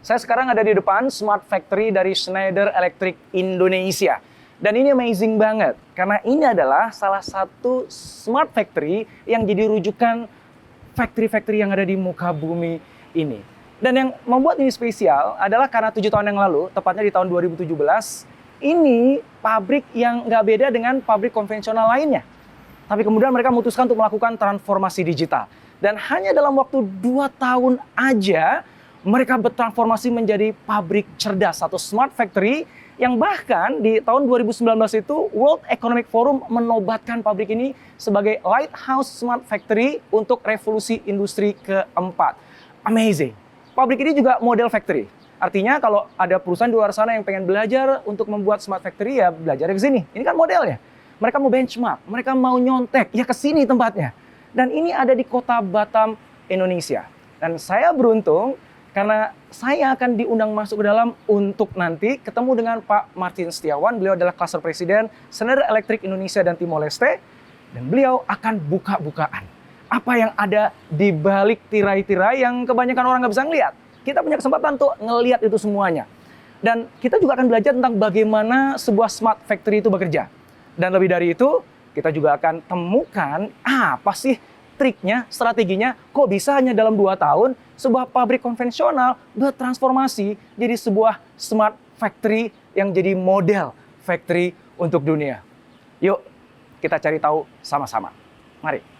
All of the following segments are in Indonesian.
Saya sekarang ada di depan Smart Factory dari Schneider Electric Indonesia. Dan ini amazing banget, karena ini adalah salah satu Smart Factory yang jadi rujukan factory-factory yang ada di muka bumi ini. Dan yang membuat ini spesial adalah karena 7 tahun yang lalu, tepatnya di tahun 2017, ini pabrik yang nggak beda dengan pabrik konvensional lainnya. Tapi kemudian mereka memutuskan untuk melakukan transformasi digital. Dan hanya dalam waktu 2 tahun aja, mereka bertransformasi menjadi pabrik cerdas atau smart factory yang bahkan di tahun 2019 itu World Economic Forum menobatkan pabrik ini sebagai Lighthouse Smart Factory untuk revolusi industri keempat. Amazing. Pabrik ini juga model factory. Artinya kalau ada perusahaan di luar sana yang pengen belajar untuk membuat smart factory ya belajar ke sini. Ini kan modelnya. Mereka mau benchmark, mereka mau nyontek, ya ke sini tempatnya. Dan ini ada di kota Batam, Indonesia. Dan saya beruntung karena saya akan diundang masuk ke dalam untuk nanti ketemu dengan Pak Martin Setiawan. Beliau adalah Cluster Presiden Schneider Electric Indonesia dan Timor Leste. Dan beliau akan buka-bukaan apa yang ada di balik tirai-tirai yang kebanyakan orang nggak bisa ngeliat. Kita punya kesempatan untuk ngeliat itu semuanya. Dan kita juga akan belajar tentang bagaimana sebuah smart factory itu bekerja. Dan lebih dari itu, kita juga akan temukan apa sih triknya, strateginya, kok bisa hanya dalam 2 tahun sebuah pabrik konvensional bertransformasi jadi sebuah smart factory yang jadi model factory untuk dunia. Yuk, kita cari tahu sama-sama. Mari.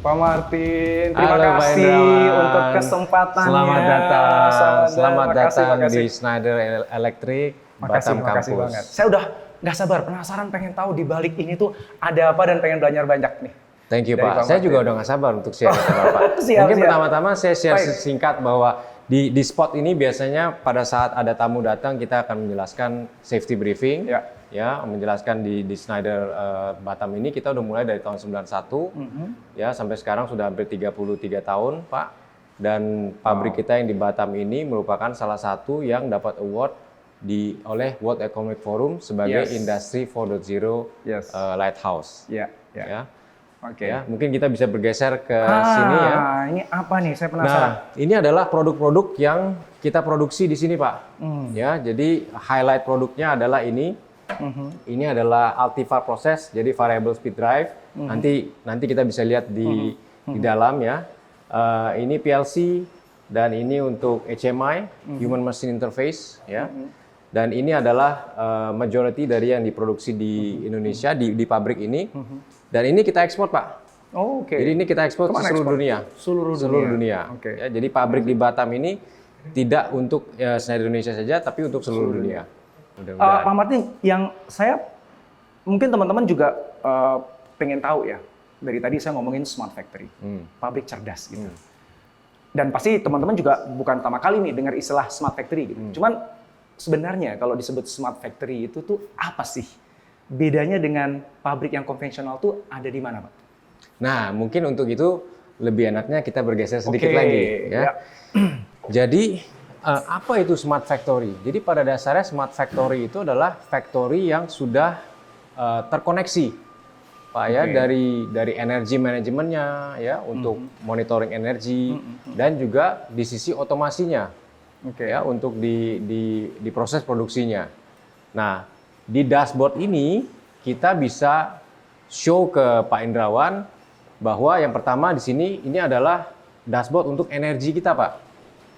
Pak Martin, terima kasih untuk kesempatannya. Selamat datang. Selamat datang makasih. di Schneider Electric Batam Campus. Banget. Saya udah nggak sabar, penasaran pengen tahu di balik ini tuh ada apa dan pengen belajar banyak nih. Thank you Pak. Saya juga udah nggak sabar untuk share ke Bapak. Mungkin pertama-tama saya share singkat bahwa di spot ini biasanya pada saat ada tamu datang kita akan menjelaskan safety briefing. Ya, menjelaskan di Schneider Batam ini kita udah mulai dari tahun 91 ya sampai sekarang sudah hampir 33 tahun Pak, dan pabrik kita yang di Batam ini merupakan salah satu yang dapat award oleh World Economic Forum sebagai Industry 4.0 Lighthouse. Ya. Oke. Ya, mungkin kita bisa bergeser ke sini ya. Ini apa nih? Saya penasaran. Nah, ini adalah produk-produk yang kita produksi di sini Pak. Ya, jadi highlight produknya adalah ini. Ini adalah Altiva Process, jadi variable speed drive. Nanti kita bisa lihat di dalam ya. Ini PLC dan ini untuk HMI, Human Machine Interface ya. Dan ini adalah majority dari yang diproduksi di Indonesia di pabrik ini. Dan ini kita ekspor Pak. Oh, oke. Jadi ini kita ekspor ke seluruh dunia. Seluruh dunia. Okay. Ya, jadi pabrik di Batam ini tidak untuk Schneider Indonesia saja, tapi untuk seluruh dunia. Pak Martin, yang saya mungkin teman-teman juga pengen tahu ya, dari tadi saya ngomongin smart factory, pabrik cerdas gitu. Dan pasti teman-teman juga bukan pertama kali nih dengar istilah smart factory gitu. Cuman sebenarnya kalau disebut smart factory itu tuh apa sih? Bedanya dengan pabrik yang konvensional tuh ada di mana Pak? Nah, mungkin untuk itu lebih enaknya kita bergeser sedikit lagi ya. Jadi apa itu smart factory? Jadi pada dasarnya smart factory itu adalah factory yang sudah terkoneksi, Pak ya, dari energi manajemennya ya untuk monitoring energi dan juga di sisi otomasinya, ya untuk di proses produksinya. Nah di dashboard ini kita bisa show ke Pak Indrawan bahwa yang pertama di sini ini adalah dashboard untuk energi kita Pak.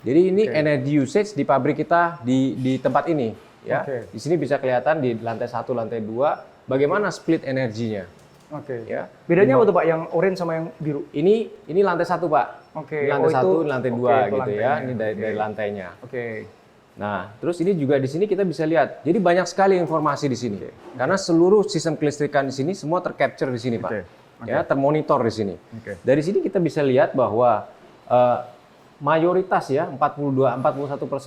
Jadi ini energy usage di pabrik kita di tempat ini ya. Di sini bisa kelihatan di lantai 1, lantai 2 bagaimana split energinya. Ya. Bedanya apa tuh Pak yang orange sama yang biru? Ini lantai 1 Pak. Ini lantai 1, lantai 2 gitu ya. Ini dari lantainya. Nah, terus ini juga di sini kita bisa lihat. Jadi banyak sekali informasi di sini. Karena seluruh sistem kelistrikan di sini semua tercapture di sini Pak. Ya, termonitor di sini. Dari sini kita bisa lihat bahwa mayoritas ya 41%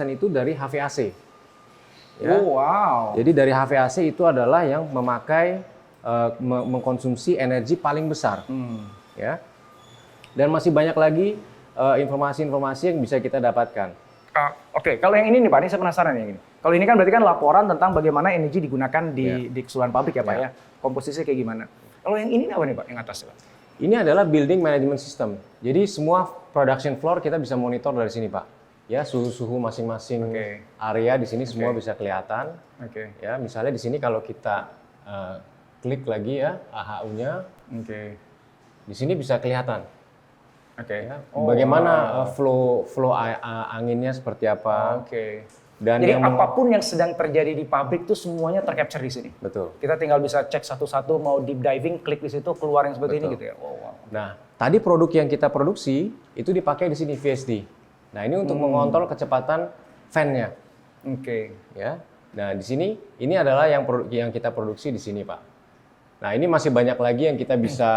itu dari HVAC. Ya. Oh, wow. Jadi dari HVAC itu adalah yang memakai mengkonsumsi energi paling besar. Ya. Dan masih banyak lagi informasi-informasi yang bisa kita dapatkan. Oke, kalau yang ini nih Pak, ini saya penasaran yang ini. Kalau ini kan berarti kan laporan tentang bagaimana energi digunakan di keseluruhan pabrik ya Pak ya. Komposisinya kayak gimana. Kalau yang ini apa nih Pak, yang atas Pak? Ini adalah building management system. Jadi semua production floor kita bisa monitor dari sini Pak. Ya, suhu-suhu masing-masing area di sini semua bisa kelihatan. Ya, misalnya di sini kalau kita klik lagi ya AHU-nya, di sini bisa kelihatan. Ya, bagaimana flow anginnya seperti apa. Dan jadi apapun yang sedang terjadi di pabrik itu semuanya tercapture di sini. Betul. Kita tinggal bisa cek satu-satu, mau deep diving, klik di situ, keluar yang seperti ini gitu ya. Nah, tadi produk yang kita produksi itu dipakai di sini VSD. Nah, ini untuk mengontrol kecepatan fan-nya. Ya. Nah, di sini ini adalah yang kita produksi di sini, Pak. Nah, ini masih banyak lagi yang kita bisa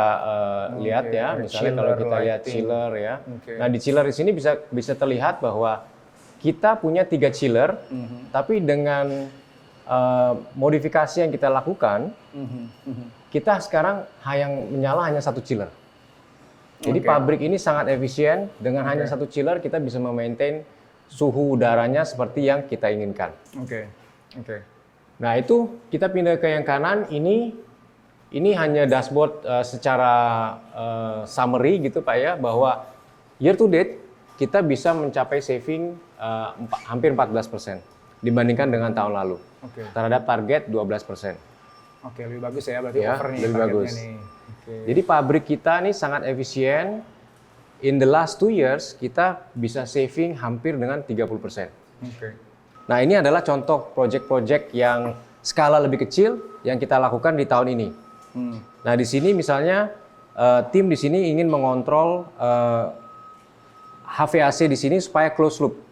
lihat ya. Misalnya kalau kita lihat chiller ya. Nah, di chiller di sini bisa terlihat bahwa kita punya 3 chiller, tapi dengan modifikasi yang kita lakukan, kita sekarang yang menyala hanya 1 chiller. Jadi pabrik ini sangat efisien, dengan hanya 1 chiller kita bisa memaintain suhu udaranya seperti yang kita inginkan. Nah itu kita pindah ke yang kanan, ini hanya dashboard secara summary gitu Pak ya, bahwa year to date kita bisa mencapai saving hampir 14% dibandingkan dengan tahun lalu. Terhadap target 12%. Lebih bagus ya berarti over nih. Lebih bagus. Nih. Jadi pabrik kita nih sangat efisien. In the last 2 years kita bisa saving hampir dengan 30%. Nah ini adalah contoh project-project yang skala lebih kecil yang kita lakukan di tahun ini. Nah di sini misalnya tim di sini ingin mengontrol HVAC di sini supaya close loop.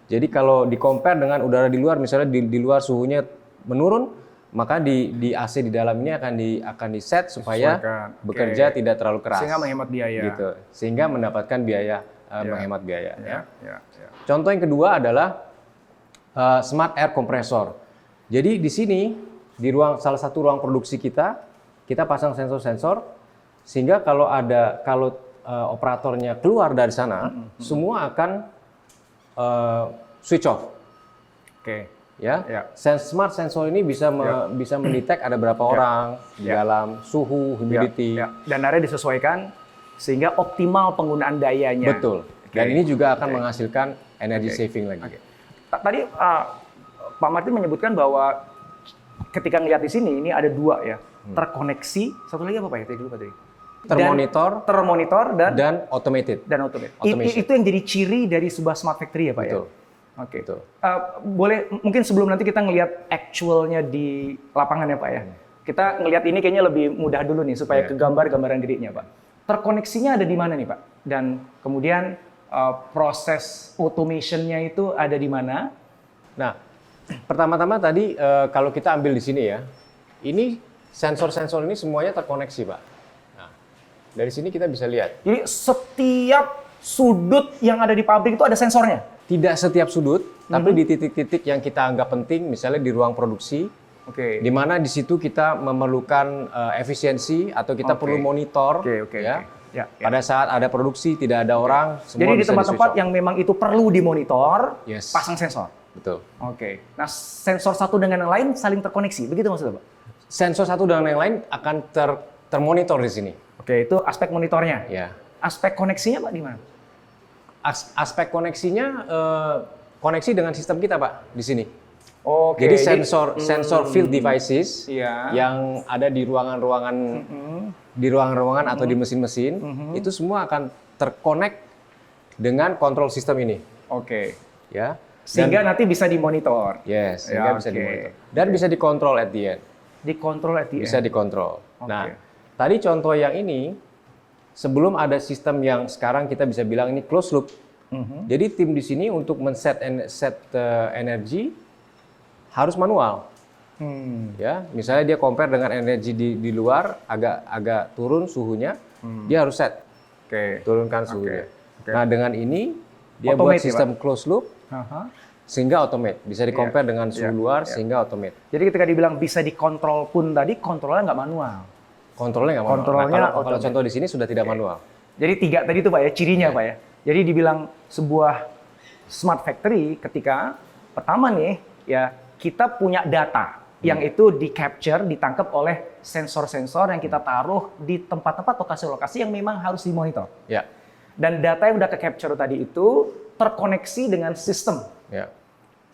Jadi kalau di compare dengan udara di luar, misalnya di luar suhunya menurun, maka di AC di dalam ini akan di set supaya bekerja tidak terlalu keras. Sehingga menghemat biaya. Gitu. Sehingga mendapatkan biaya menghemat biaya. Contoh yang kedua adalah smart air compressor. Jadi di sini di salah satu ruang produksi kita pasang sensor-sensor sehingga kalau operatornya keluar dari sana, semua akan switch off. Smart sensor ini bisa mendetek ada berapa orang di dalam, suhu, humidity. Dan akhirnya disesuaikan sehingga optimal penggunaan dayanya. Betul. Dan ini juga akan menghasilkan energy saving lagi. Tadi Pak Martin menyebutkan bahwa ketika ngelihat di sini ini ada 2 ya, terkoneksi. Satu lagi apa Pak ya? Tadi dulu Pak tadi. Termonitor dan automated. Itu yang jadi ciri dari sebuah smart factory ya Pak ya? Betul. Boleh mungkin sebelum nanti kita ngelihat actualnya di lapangan ya Pak ya. Kita ngelihat ini kayaknya lebih mudah dulu nih supaya ke gambaran gedenya Pak. Terkoneksinya ada di mana nih Pak? Dan kemudian proses automation-nya itu ada di mana? Nah, pertama-tama tadi kalau kita ambil di sini ya, ini sensor-sensor ini semuanya terkoneksi Pak. Dari sini kita bisa lihat. Jadi setiap sudut yang ada di pabrik itu ada sensornya? Tidak setiap sudut, tapi di titik-titik yang kita anggap penting, misalnya di ruang produksi, di mana di situ kita memerlukan efisiensi atau kita perlu monitor. Pada saat ada produksi, tidak ada orang, semua jadi bisa di tempat-tempat yang memang itu perlu dimonitor, pasang sensor? Betul. Nah sensor satu dengan yang lain saling terkoneksi, begitu maksudnya Pak? Sensor satu dengan yang lain akan termonitor di sini. Itu aspek monitornya. Ya. Aspek koneksinya Pak di mana? Aspek koneksinya koneksi dengan sistem kita Pak di sini. Jadi sensor field devices yang ada di ruangan-ruangan atau di mesin-mesin itu semua akan terkonek dengan kontrol sistem ini. Ya. Sehingga nanti bisa dimonitor. Yes, sehingga bisa dimonitor. Dan bisa dikontrol at the end. Bisa dikontrol. Nah, tadi contoh yang ini, sebelum ada sistem yang sekarang kita bisa bilang ini closed loop. Jadi tim di sini untuk men-set energi harus manual. Ya, misalnya dia compare dengan energi di luar agak turun suhunya, dia harus set. Turunkan suhunya. Nah, dengan ini dia buat sistem closed loop. Sehingga automate, bisa di-compare dengan suhu luar sehingga automate. Jadi ketika dibilang bisa dikontrol pun tadi, kontrolnya nggak manual. Kontrolnya nggak manual. Nah, kalau contoh di sini sudah tidak manual. Jadi 3 tadi itu Pak ya, cirinya Pak ya. Jadi dibilang sebuah smart factory ketika pertama nih ya kita punya data yang itu di-capture, ditangkap oleh sensor-sensor yang kita taruh di tempat-tempat lokasi-lokasi yang memang harus dimonitor. Ya. Dan data yang udah ke-capture tadi itu terkoneksi dengan sistem. Ya.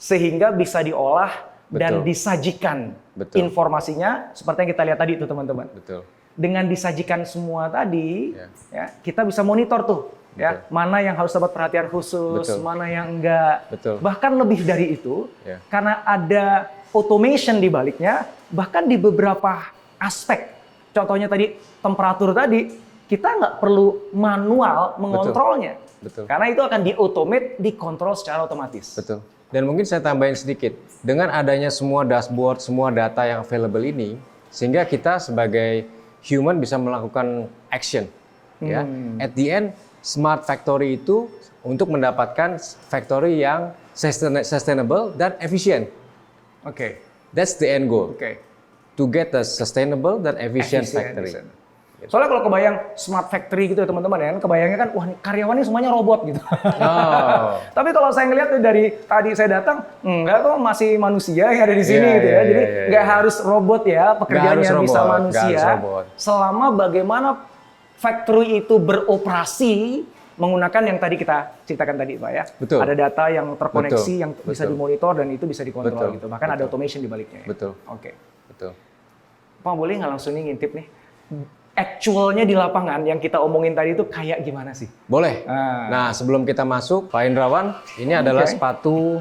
Sehingga bisa diolah dan Betul. disajikan Betul. informasinya seperti yang kita lihat tadi itu teman-teman. Betul. Dengan disajikan semua tadi, Ya. ya, kita bisa monitor tuh, ya, Betul. mana yang harus dapat perhatian khusus, Betul. mana yang enggak. Betul. Bahkan lebih dari itu, Ya. karena ada automation di baliknya, bahkan di beberapa aspek. Contohnya tadi temperatur tadi, kita nggak perlu manual mengontrolnya. Betul. Karena itu akan di-automate, dikontrol secara otomatis. Betul. Dan mungkin saya tambahin sedikit, dengan adanya semua dashboard, semua data yang available ini, sehingga kita sebagai human bisa melakukan action. Ya, at the end, smart factory itu untuk mendapatkan factory yang sustainable dan efisien. Oke. That's the end goal. Oke. To get a sustainable dan efficient Efisien, factory. efisien. Soalnya kalau kebayang smart factory gitu ya teman-teman ya, kebayangnya kan wah karyawannya semuanya robot gitu. Oh. Tapi kalau saya ngelihat dari tadi saya datang, enggak kok masih manusia yang ada di sini Iya, gitu ya. iya, Jadi iya, nggak iya. harus robot ya, pekerjaannya harus bisa robot, manusia. nggak harus robot. Selama bagaimana factory itu beroperasi menggunakan yang tadi kita ceritakan tadi Pak ya. Betul. Ada data yang terkoneksi Betul. yang bisa Betul. dimonitor dan itu bisa dikontrol Betul. gitu. Bahkan ada Betul. automation di baliknya. Ya? Betul. Oke. Betul. Pak boleh nggak langsung nih ngintip nih? Actualnya di lapangan yang kita omongin tadi itu kayak gimana sih? Boleh. Ah. Nah, sebelum kita masuk, Pak Indrawan, ini adalah sepatu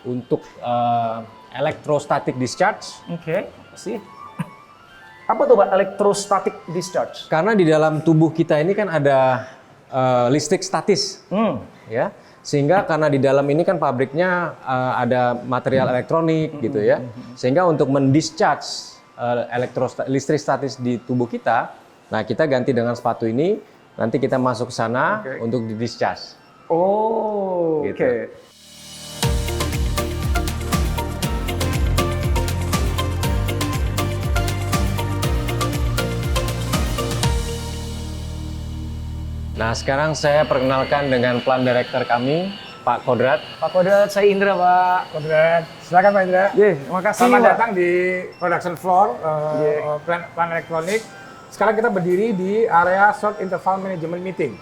untuk electrostatic discharge. Oke, sih. Apa tuh Pak electrostatic discharge? Karena di dalam tubuh kita ini kan ada listrik statis, ya. Sehingga karena di dalam ini kan pabriknya ada material elektronik gitu ya. Sehingga untuk mendischarge listrik statis di tubuh kita, nah kita ganti dengan sepatu ini, nanti kita masuk ke sana untuk di-discharge. Oh, Gitu. oke. Nah, sekarang saya perkenalkan dengan Plan Director kami, Pak Kodrat. Pak Kodrat, saya Indra Pak. Kodrat, silakan Pak Indra. Terima kasih Selamat Pak. datang di production floor Plan Elektronik. Sekarang kita berdiri di area short interval management meeting.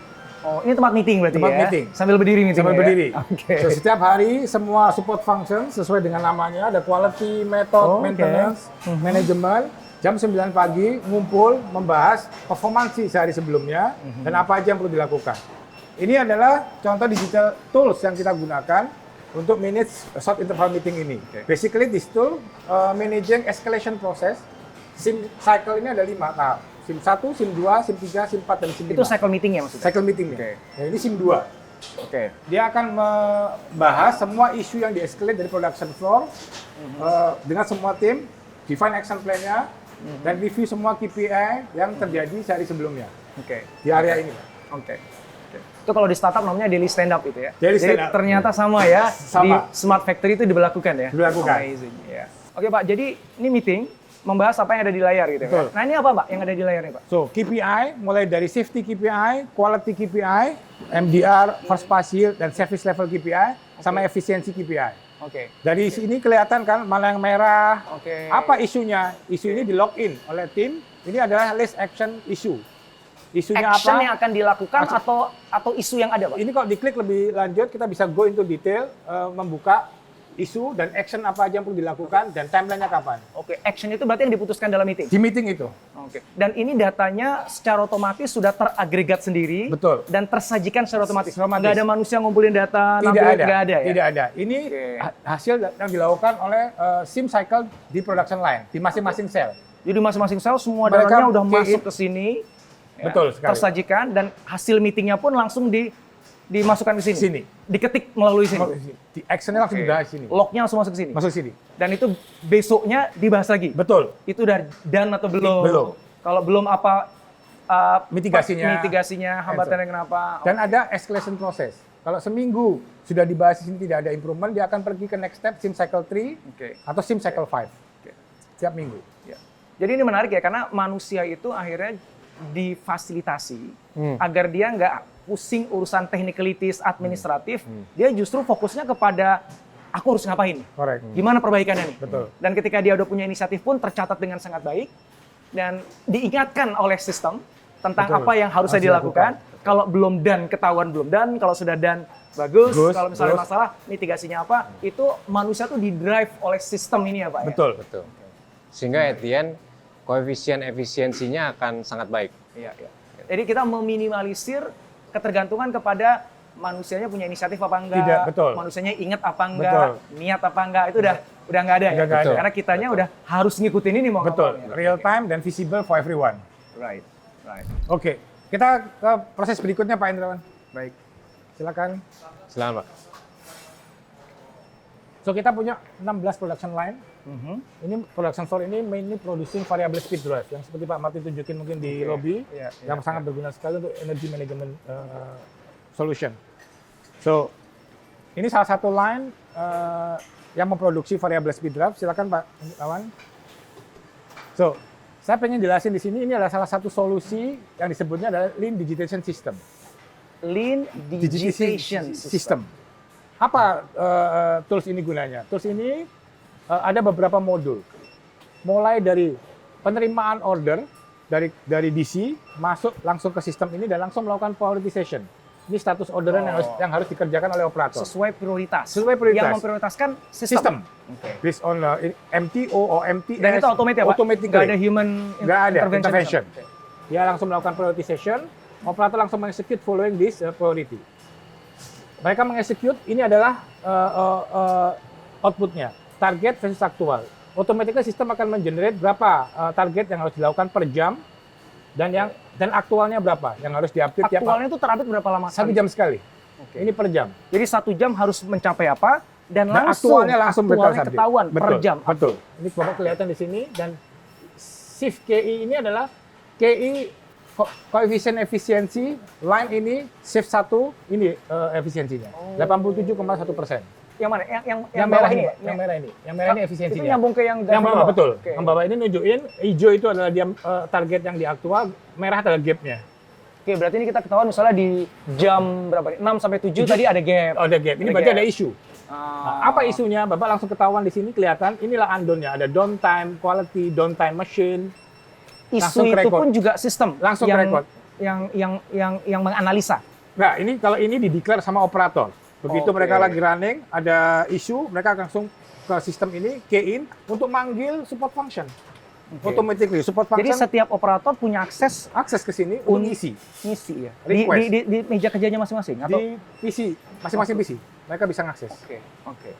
Oh, ini tempat meeting berarti Tempat ya? meeting. Sambil berdiri meeting Sambil ya? berdiri. Oke. So, setiap hari semua support function sesuai dengan namanya, ada quality, method, Oh, maintenance, manajemen. Jam 9 pagi ngumpul membahas performansi sehari sebelumnya dan apa aja yang perlu dilakukan. Ini adalah contoh digital tools yang kita gunakan untuk manage short interval meeting ini. Basically this tool managing escalation process. SIM cycle ini ada 5 tahap. SIM 1, SIM 2, SIM 3, SIM 4, dan SIM 5. Itu cycle meeting ya maksudnya? Cycle meeting. Oke. Nah, ini SIM 2. Oke. Dia akan membahas semua isu yang di-escalate dari production floor dengan semua tim, define action plan-nya, dan review semua KPI yang terjadi sehari sebelumnya Oke. di area ini. Oke. Itu kalau di startup namanya daily stand up itu ya? Daily Jadi stand up. ternyata sama ya, Sama. di Smart Factory itu diberlakukan ya? Diberlakukan. Amazing, ya. Oke Pak, jadi ini meeting, membahas apa yang ada di layar gitu ya? Betul. Pak? Nah ini apa Pak yang ada di layar nih Pak? So, KPI mulai dari safety KPI, quality KPI, MDR, first pass yield, dan service level KPI, sama efisiensi KPI. Oke. Dari sini kelihatan kan mana yang merah, Oke. apa isunya. Isu ini di login oleh tim, ini adalah list action issue. Isunya Action apa? yang akan dilakukan atau isu yang ada Pak? Ini kalau diklik lebih lanjut, kita bisa go into detail, membuka isu dan action apa aja yang perlu dilakukan, dan timeline-nya kapan. Oke, action itu berarti yang diputuskan dalam meeting? Di meeting itu. Oke. Dan ini datanya secara otomatis sudah teragregat sendiri. Betul. Dan tersajikan secara otomatis. Otomatis. Nggak ada manusia ngumpulin data, Tidak nampilin, ada. nggak ada ya? Tidak ada. Ini Oke. hasil yang dilakukan oleh SIM cycle di production line, di masing-masing sel. Jadi masing-masing sel semua Mereka datanya udah key masuk in. ke sini. ya, Betul sekali. Tersajikan dan hasil meetingnya pun langsung dimasukkan ke sini. Sini. Diketik melalui sini. Di actionnya langsung Oke. dibahas sini. Lognya langsung masuk ke sini. Masuk sini. Dan itu besoknya dibahas lagi. Betul. Itu udah done atau belum? Belum. Kalau belum apa Mitigasinya. hambatannya kenapa? Dan ada escalation process. Kalau seminggu sudah dibahas di sini tidak ada improvement, dia akan pergi ke next step SIM cycle 3 Oke. atau SIM cycle 5. Oke. Tiap minggu. Ya. Jadi ini menarik ya karena manusia itu akhirnya difasilitasi agar dia nggak pusing urusan technicalities administratif, dia justru fokusnya kepada aku harus ngapain, Correct. gimana perbaikannya nih. Betul. Dan ketika dia udah punya inisiatif pun tercatat dengan sangat baik dan diingatkan oleh sistem tentang Betul. apa yang harusnya Harus dilakukan. Kalau belum done, ketahuan belum done. Kalau sudah done, bagus. Bagus, Kalau misalnya bagus. masalah, mitigasinya apa, itu manusia tuh di-drive oleh sistem ini ya Pak ya? Betul. Betul. Sehingga at the end, koefisien efisiensinya akan sangat baik. Iya, iya. Jadi kita meminimalisir ketergantungan kepada manusianya punya inisiatif apa enggak, Tidak, betul. manusianya ingat apa enggak, Betul. niat apa enggak, itu udah nggak ada ya. Udah nggak ada. Karena kitanya udah harus ngikutin ini mau nggak Betul. mau ya. Real time dan visible for everyone. Right, right. Oke. Kita ke proses berikutnya Pak Indrawan. Baik. Silakan. Selamat, Pak. So kita punya 16 production line. Mhm. Ini production floor ini mainly producing variable speed drive yang seperti Pak Martin tunjukin mungkin di lobby Iya, yang sangat berguna sekali untuk energy management solution. So ini salah satu line yang memproduksi variable speed drive. Silakan Pak Lawan. So saya pengen jelasin di sini ini adalah salah satu solusi yang disebutnya adalah Lean Digitization System. Lean Digitization System. Apa tools ini gunanya? Tools ini ada beberapa modul. Mulai dari penerimaan order dari DC masuk langsung ke sistem ini dan langsung melakukan prioritization. Ini status orderan yang harus dikerjakan oleh operator. Sesuai prioritas. Sesuai prioritas. Yang memprioritaskan sistem. Sistem. Oke. Based on MTO or MTS. Dan itu otomatis ya Pak? Automatically. Nggak ada human Nggak ada intervention. Oke. Dia langsung melakukan prioritization. Operator langsung mengexecute following this priority. Mereka mengexecute, ini adalah outputnya. Target versus aktual. Otomatis sistem akan mengenerate berapa target yang harus dilakukan per jam dan aktualnya berapa yang harus diupdate tiap Aktualnya itu terupdate berapa lama? 1 jam sekali. Oke. Ini per jam. Jadi 1 jam harus mencapai apa? Dan Dan langsung aktualnya mereka update. ketahuan per Betul, jam. Betul. Ini Bapak kelihatan di sini dan shift KI ini adalah KI koefisien efisiensi line ini shift 1 ini efisiensinya 87,1%. Yang mana? Yang merah bawah ini, ini? Pak. Yang merah ini. Yang merah ini efisiensinya. Itu nyambung ke yang Yang bawah, betul. Oke. Yang bawah ini nunjukin hijau itu adalah dia target yang di aktual, merah adalah gapnya. Oke, berarti ini kita ketahuan misalnya di jam berapa? 6 sampai 7 tadi ada gap. Oh, ada gap. Ini berarti ada isu. Nah, Ah. apa isunya? Bapak langsung ketahuan di sini kelihatan. Inilah undone-nya. Ada downtime, quality, downtime machine. Isu langsung ke itu record. pun juga sistem Langsung ke record. yang menganalisa. Nah, ini kalau ini dideklar sama operator. Begitu Oke. mereka lagi running, ada isu, mereka langsung ke sistem ini, key in, untuk manggil support function. Automatically, support Jadi function setiap operator punya akses akses ke sini untuk ngisi. ngisi ya. Request. Di meja kerjanya masing-masing atau Di PC, masing-masing PC. Mereka bisa ngakses. Oke.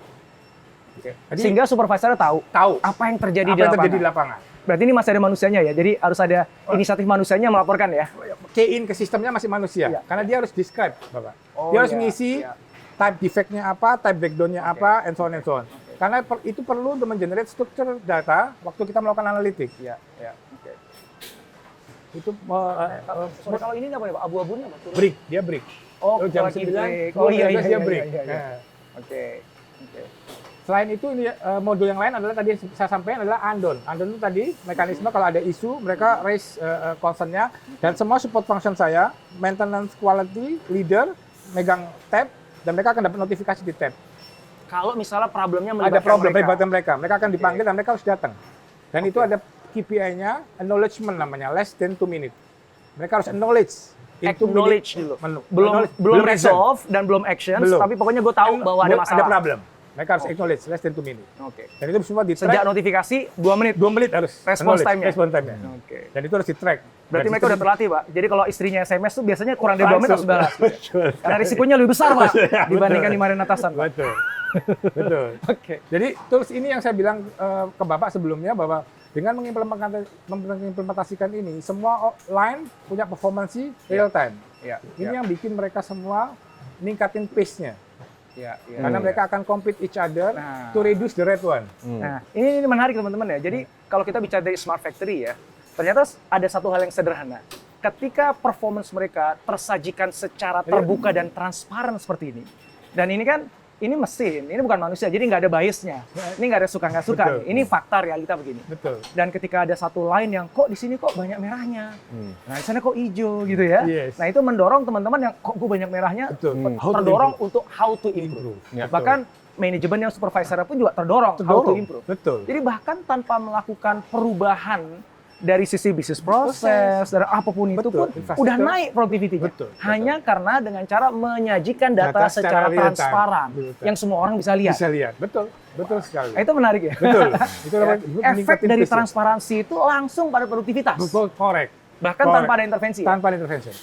Jadi, Sehingga supervisor tahu tahu apa yang terjadi apa di yang lapangan. terjadi di lapangan. Berarti ini masih ada manusianya ya. Jadi harus ada inisiatif manusianya melaporkan ya. Key in ke sistemnya masih manusia. Iya. Karena dia harus describe, Bapak. Oh, dia harus iya, ngisi iya. type defect-nya apa, type breakdown-nya apa, and so on and so on. Karena itu perlu untuk mengenerate structure data waktu kita melakukan analitik. Iya, iya. Oke. Itu Sorry, kalau ini apa ya, Pak? Abu-abunya apa? break, dia break. Oh, jam lagi 9, break. Oh iya, iya, dia iya, break. iya, iya. Nah, Oke. Oke. selain itu ini modul yang lain adalah tadi yang saya sampaikan adalah undone. Undone itu tadi mekanisme kalau ada isu mereka raise concern-nya dan semua support function saya, maintenance quality leader megang tab dan mereka akan dapat notifikasi di tab. Kalau misalnya problemnya Ada melibatkan problem mereka. melibatkan mereka akan dipanggil dan mereka harus datang. Dan itu ada KPI-nya, acknowledgement namanya, less than 2 minutes. Mereka harus acknowledge. in 2 Acknowledge minutes. dulu. Acknowledge. Belum action. resolve dan belum action, Belum. tapi pokoknya gue tahu bahwa ada masalah. Ada problem. Mereka harus acknowledge, less than 2 minutes. Oke. Dan itu semua di Sejak notifikasi 2 menit. 2 menit harus Response acknowledge, time-nya. response time-nya. Oke. Dan itu harus di-track. Berarti Dan mereka udah terlatih, Pak. Jadi kalau istrinya SMS tuh biasanya kurang dari 2 menit harus balas. Betul. Karena risikonya lebih besar, Pak, Ya, dibandingkan betul. dimarahin atasan, Pak. Betul. Betul. Oke. Jadi tools ini yang saya bilang ke Bapak sebelumnya bahwa dengan mengimplementasikan ini, semua line punya performansi real time. Iya. Ini yang bikin mereka semua ningkatin pace-nya. Iya, iya. Karena mereka akan compete each other Nah. to reduce the red one. Nah, ini menarik teman-teman ya. Jadi kalau kita bicara dari smart factory ya, ternyata ada satu hal yang sederhana. Ketika performance mereka tersajikan secara terbuka dan transparan seperti ini, dan ini kan ini mesin, ini bukan manusia, jadi nggak ada biasnya. Ini nggak ada suka nggak suka. Betul. Ini fakta realita begini. Betul. Dan ketika ada satu line yang kok di sini kok banyak merahnya, nah di sana kok hijau gitu ya. Yes. Nah itu mendorong teman-teman yang kok gue banyak merahnya, Betul. How to terdorong improve. untuk how to improve. Ya. Bahkan manajemen yang supervisor pun juga terdorong how to improve. Betul. Jadi bahkan tanpa melakukan perubahan dari sisi bisnis proses, dari apapun itu Betul. pun Infrastruktur. udah naik productivity-nya. Betul. Hanya karena dengan cara menyajikan data Data secara secara real time. transparan Real time. yang semua orang bisa lihat. Bisa lihat. Betul. Betul sekali. Nah, itu menarik ya. Betul. Itu Ya, namanya efek meningkatin dari efisiensi. transparansi itu langsung pada produktivitas. Betul, correct. Bahkan Correct. tanpa ada intervensi. Ya? Tanpa intervention.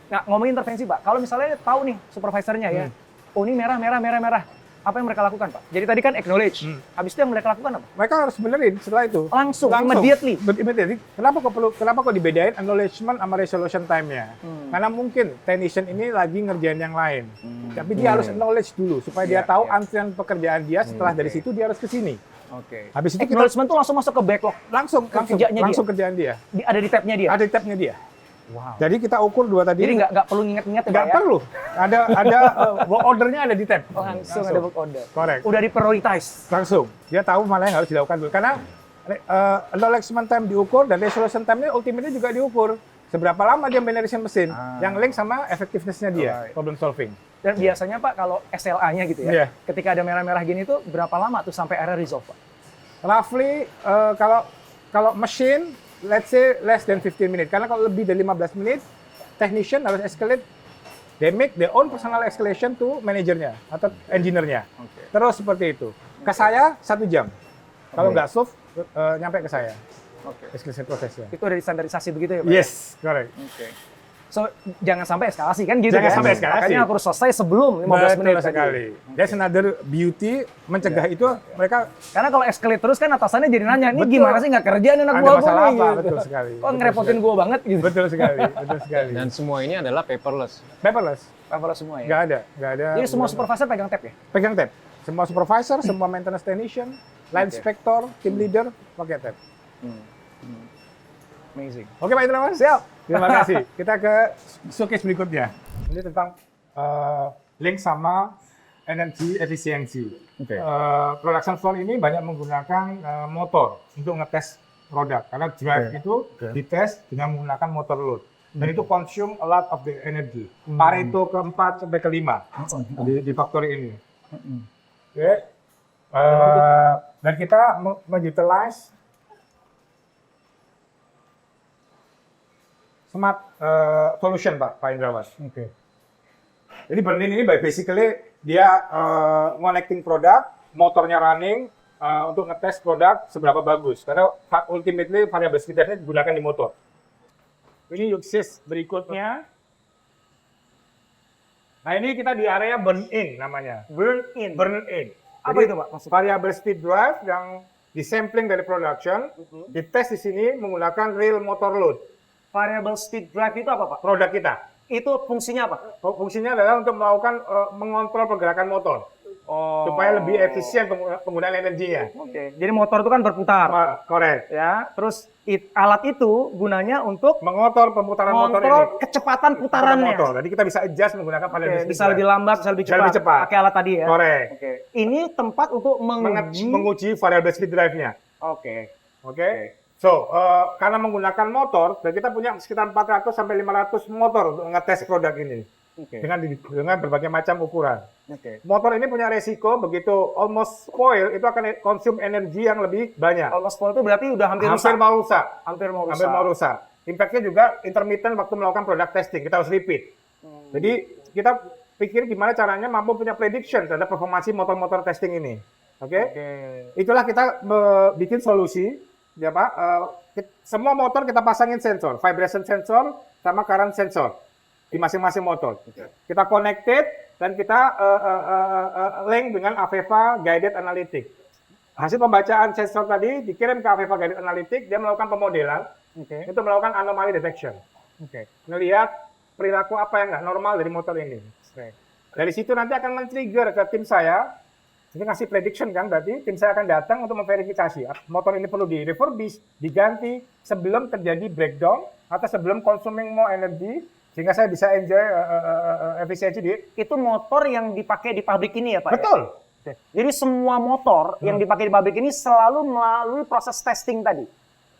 Nah, ngomongin intervensi, Pak. Kalau misalnya tahu nih supervisornya ya, oh ini merah, merah, merah, merah. Apa yang mereka lakukan, Pak? Jadi tadi kan acknowledge. Habis itu yang mereka lakukan apa? Mereka harus benerin setelah itu. Langsung. Immediately. Immediately. Kenapa kok dibedain acknowledgement sama resolution time-nya? Karena mungkin technician ini lagi ngerjain yang lain. Tapi dia harus acknowledge dulu supaya dia tahu antrian pekerjaan dia setelah dari situ dia harus ke sini. Oke. Habis itu kita Acknowledgement tuh langsung masuk ke backlog. Kerjanya langsung kerjaan dia. Ada di tabnya dia. Ada tabnya dia. Wow. Jadi kita ukur dua tadi. Jadi nggak perlu nginget-nginget ya, Pak nggak ya? perlu. Ada work ordernya ada di tab. Langsung ada work order. Correct. Udah diprioritize. Langsung. Dia tahu mana yang harus dilakukan dulu. Karena acknowledgement time diukur dan resolution time-nya ultimately juga diukur. Seberapa lama dia benerin mesin. Yang link sama effectiveness-nya dia, problem solving. Dan biasanya Pak kalau SLA-nya gitu ya, Iya. ketika ada merah-merah gini tuh berapa lama tuh sampai error resolve, Pak? Roughly, kalau mesin, let's say less than 15 menit. Karena kalau lebih dari 15 menit, technician harus escalate. They make their own personal escalation to manajernya atau engineer-nya. Terus seperti itu. Ke saya 1 jam. Kalau nggak solve, nyampe ke saya. Escalation prosesnya. Itu dari standarisasi begitu ya, Pak? Yes, correct. Oke. So, jangan sampai eskalasi kan gitu Jangan kan? sampai eskalasi. Makanya harus selesai sebelum 15 menit Betul sekali. tadi. That's another beauty mencegah itu mereka Karena kalau escalate terus kan atasannya jadi nanya, ini Betul. gimana sih nggak kerja nih anak ada gua masalah nih?" apa? gitu. Betul sekali. Kok ngerepotin gua banget gitu. Betul sekali, betul sekali. Dan semua ini adalah paperless. Paperless, Level semua ya. nggak ada. Jadi semua supervisor pegang tab ya? Pegang tab. Semua supervisor, semua maintenance technician, line inspector, team leader pakai tab. Amazing. Oke Pak Indrawan? Siap. Terima kasih. Kita ke showcase berikutnya. Ini tentang link sama energi efisiensi. Production floor ini banyak menggunakan motor untuk ngetes produk. Karena drive itu dites dengan menggunakan motor load. Dan itu consume a lot of the energy. Pareto ke-4 sampai ke-5 di factory ini. Oke. Dan kita mengutilize smart solution Pak Indrawan. Oke. Jadi Berlin ini basically dia connecting produk, motornya running untuk ngetes produk seberapa bagus. Karena ultimately variable speed-nya digunakan di motor. Ini axis berikutnya. Nah ini kita di area burn in namanya. Burn in. Apa Jadi, itu, Pak, maksudnya? variable speed drive yang disampling dari production, dites di sini menggunakan real motor load. Variable speed drive itu apa, Pak? Produk kita. Itu fungsinya apa? Fungsinya adalah untuk melakukan mengontrol pergerakan motor supaya lebih efisien penggunaan energinya. Oke. Jadi motor itu kan berputar. Correct. Ya, terus alat itu gunanya untuk Mengotor pemutaran motor ini. mengontrol kecepatan putarannya. Motor. Jadi kita bisa adjust menggunakan Oke, variable speed bisa drive. lebih lambat, bisa lebih Bisa cepat. lebih cepat. Pakai alat tadi ya. Correct. Oke. Ini tempat untuk menguji. Menguji variable speed drive-nya. Oke. Oke. So, karena menggunakan motor, dan kita punya sekitar 400 sampai 500 motor untuk ngetes produk ini. Oke. Dengan berbagai macam ukuran. Oke. Motor ini punya resiko begitu almost spoil, itu akan consume energi yang lebih banyak. Almost full itu berarti udah hampir Hampir rusak. mau rusak. Hampir mau rusak. Hampir mau rusak. Impact-nya juga intermittent waktu melakukan product testing. Kita harus repeat. Jadi kita pikir gimana caranya mampu punya prediction terhadap performansi motor-motor testing ini. Oke? Itulah kita bikin solusi. Ya Pak, semua motor kita pasangin sensor, vibration sensor sama current sensor di masing-masing motor. Kita connected dan kita link dengan Aveva Guided Analytics. Hasil pembacaan sensor tadi dikirim ke Aveva Guided Analytics, dia melakukan pemodelan untuk melakukan anomaly detection. Melihat perilaku apa yang nggak normal dari motor ini. Dari situ nanti akan men-trigger ke tim saya. Ini ngasih prediction kan, berarti tim saya akan datang untuk memverifikasi motor ini perlu di-refurbish, diganti sebelum terjadi breakdown atau sebelum consuming more energy sehingga saya bisa enjoy efisiensi di. Itu motor yang dipakai di pabrik ini ya Pak? Betul. Ya? Jadi semua motor yang dipakai di pabrik ini selalu melalui proses testing tadi.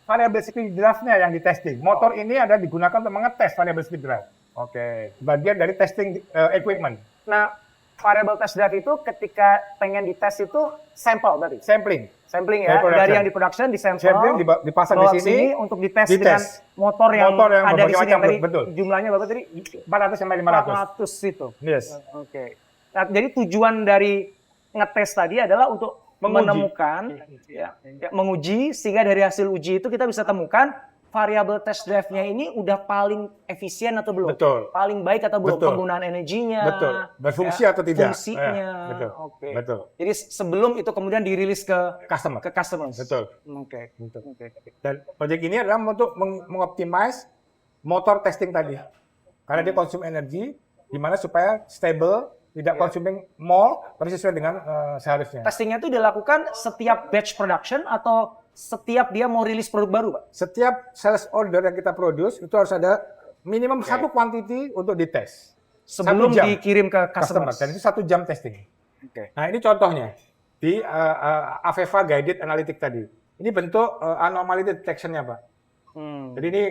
Variable speed drive-nya yang di testing. Motor ini ada digunakan untuk mengetes variable speed drive. Oke. Bagian dari testing equipment. Nah, variable test drive itu ketika pengen dites itu sampel berarti? Sampling. Sampling ya, Dari dari yang di production di sampel, Sampling dipasang bawa di ke sini sini, untuk dites dites. dengan motor yang Motor yang ada di berbagai sini macam, tadi. betul. Jumlahnya berapa tadi? 400 sampai 500. 400 itu. Yes. Oke. Nah, jadi tujuan dari ngetes tadi adalah untuk Menguji. menemukan, menguji, sehingga dari hasil uji itu kita bisa temukan variable test drive-nya ini udah paling efisien atau belum? Betul. Paling baik atau belum? Betul. Penggunaan energinya. Betul. Berfungsi atau tidak? Fungsinya. Ya, betul. Oke. Betul. Jadi sebelum itu kemudian dirilis ke Customer. customers. Betul. Oke. Betul. Oke. Dan proyek ini adalah untuk mengoptimize motor testing tadi. Karena dia konsum energi, gimana supaya stable, tidak consuming more, tapi sesuai dengan seharusnya. Testingnya itu dilakukan setiap batch production atau setiap dia mau rilis produk baru, Pak? Setiap sales order yang kita produce itu harus ada minimum satu quantity untuk dites. Sebelum 1 jam. dikirim ke Customer. customer. Dan itu 1 jam testing. Oke. Nah ini contohnya di Aveva Guided Analytic tadi. Ini bentuk anomaly detection-nya, Pak. Jadi ini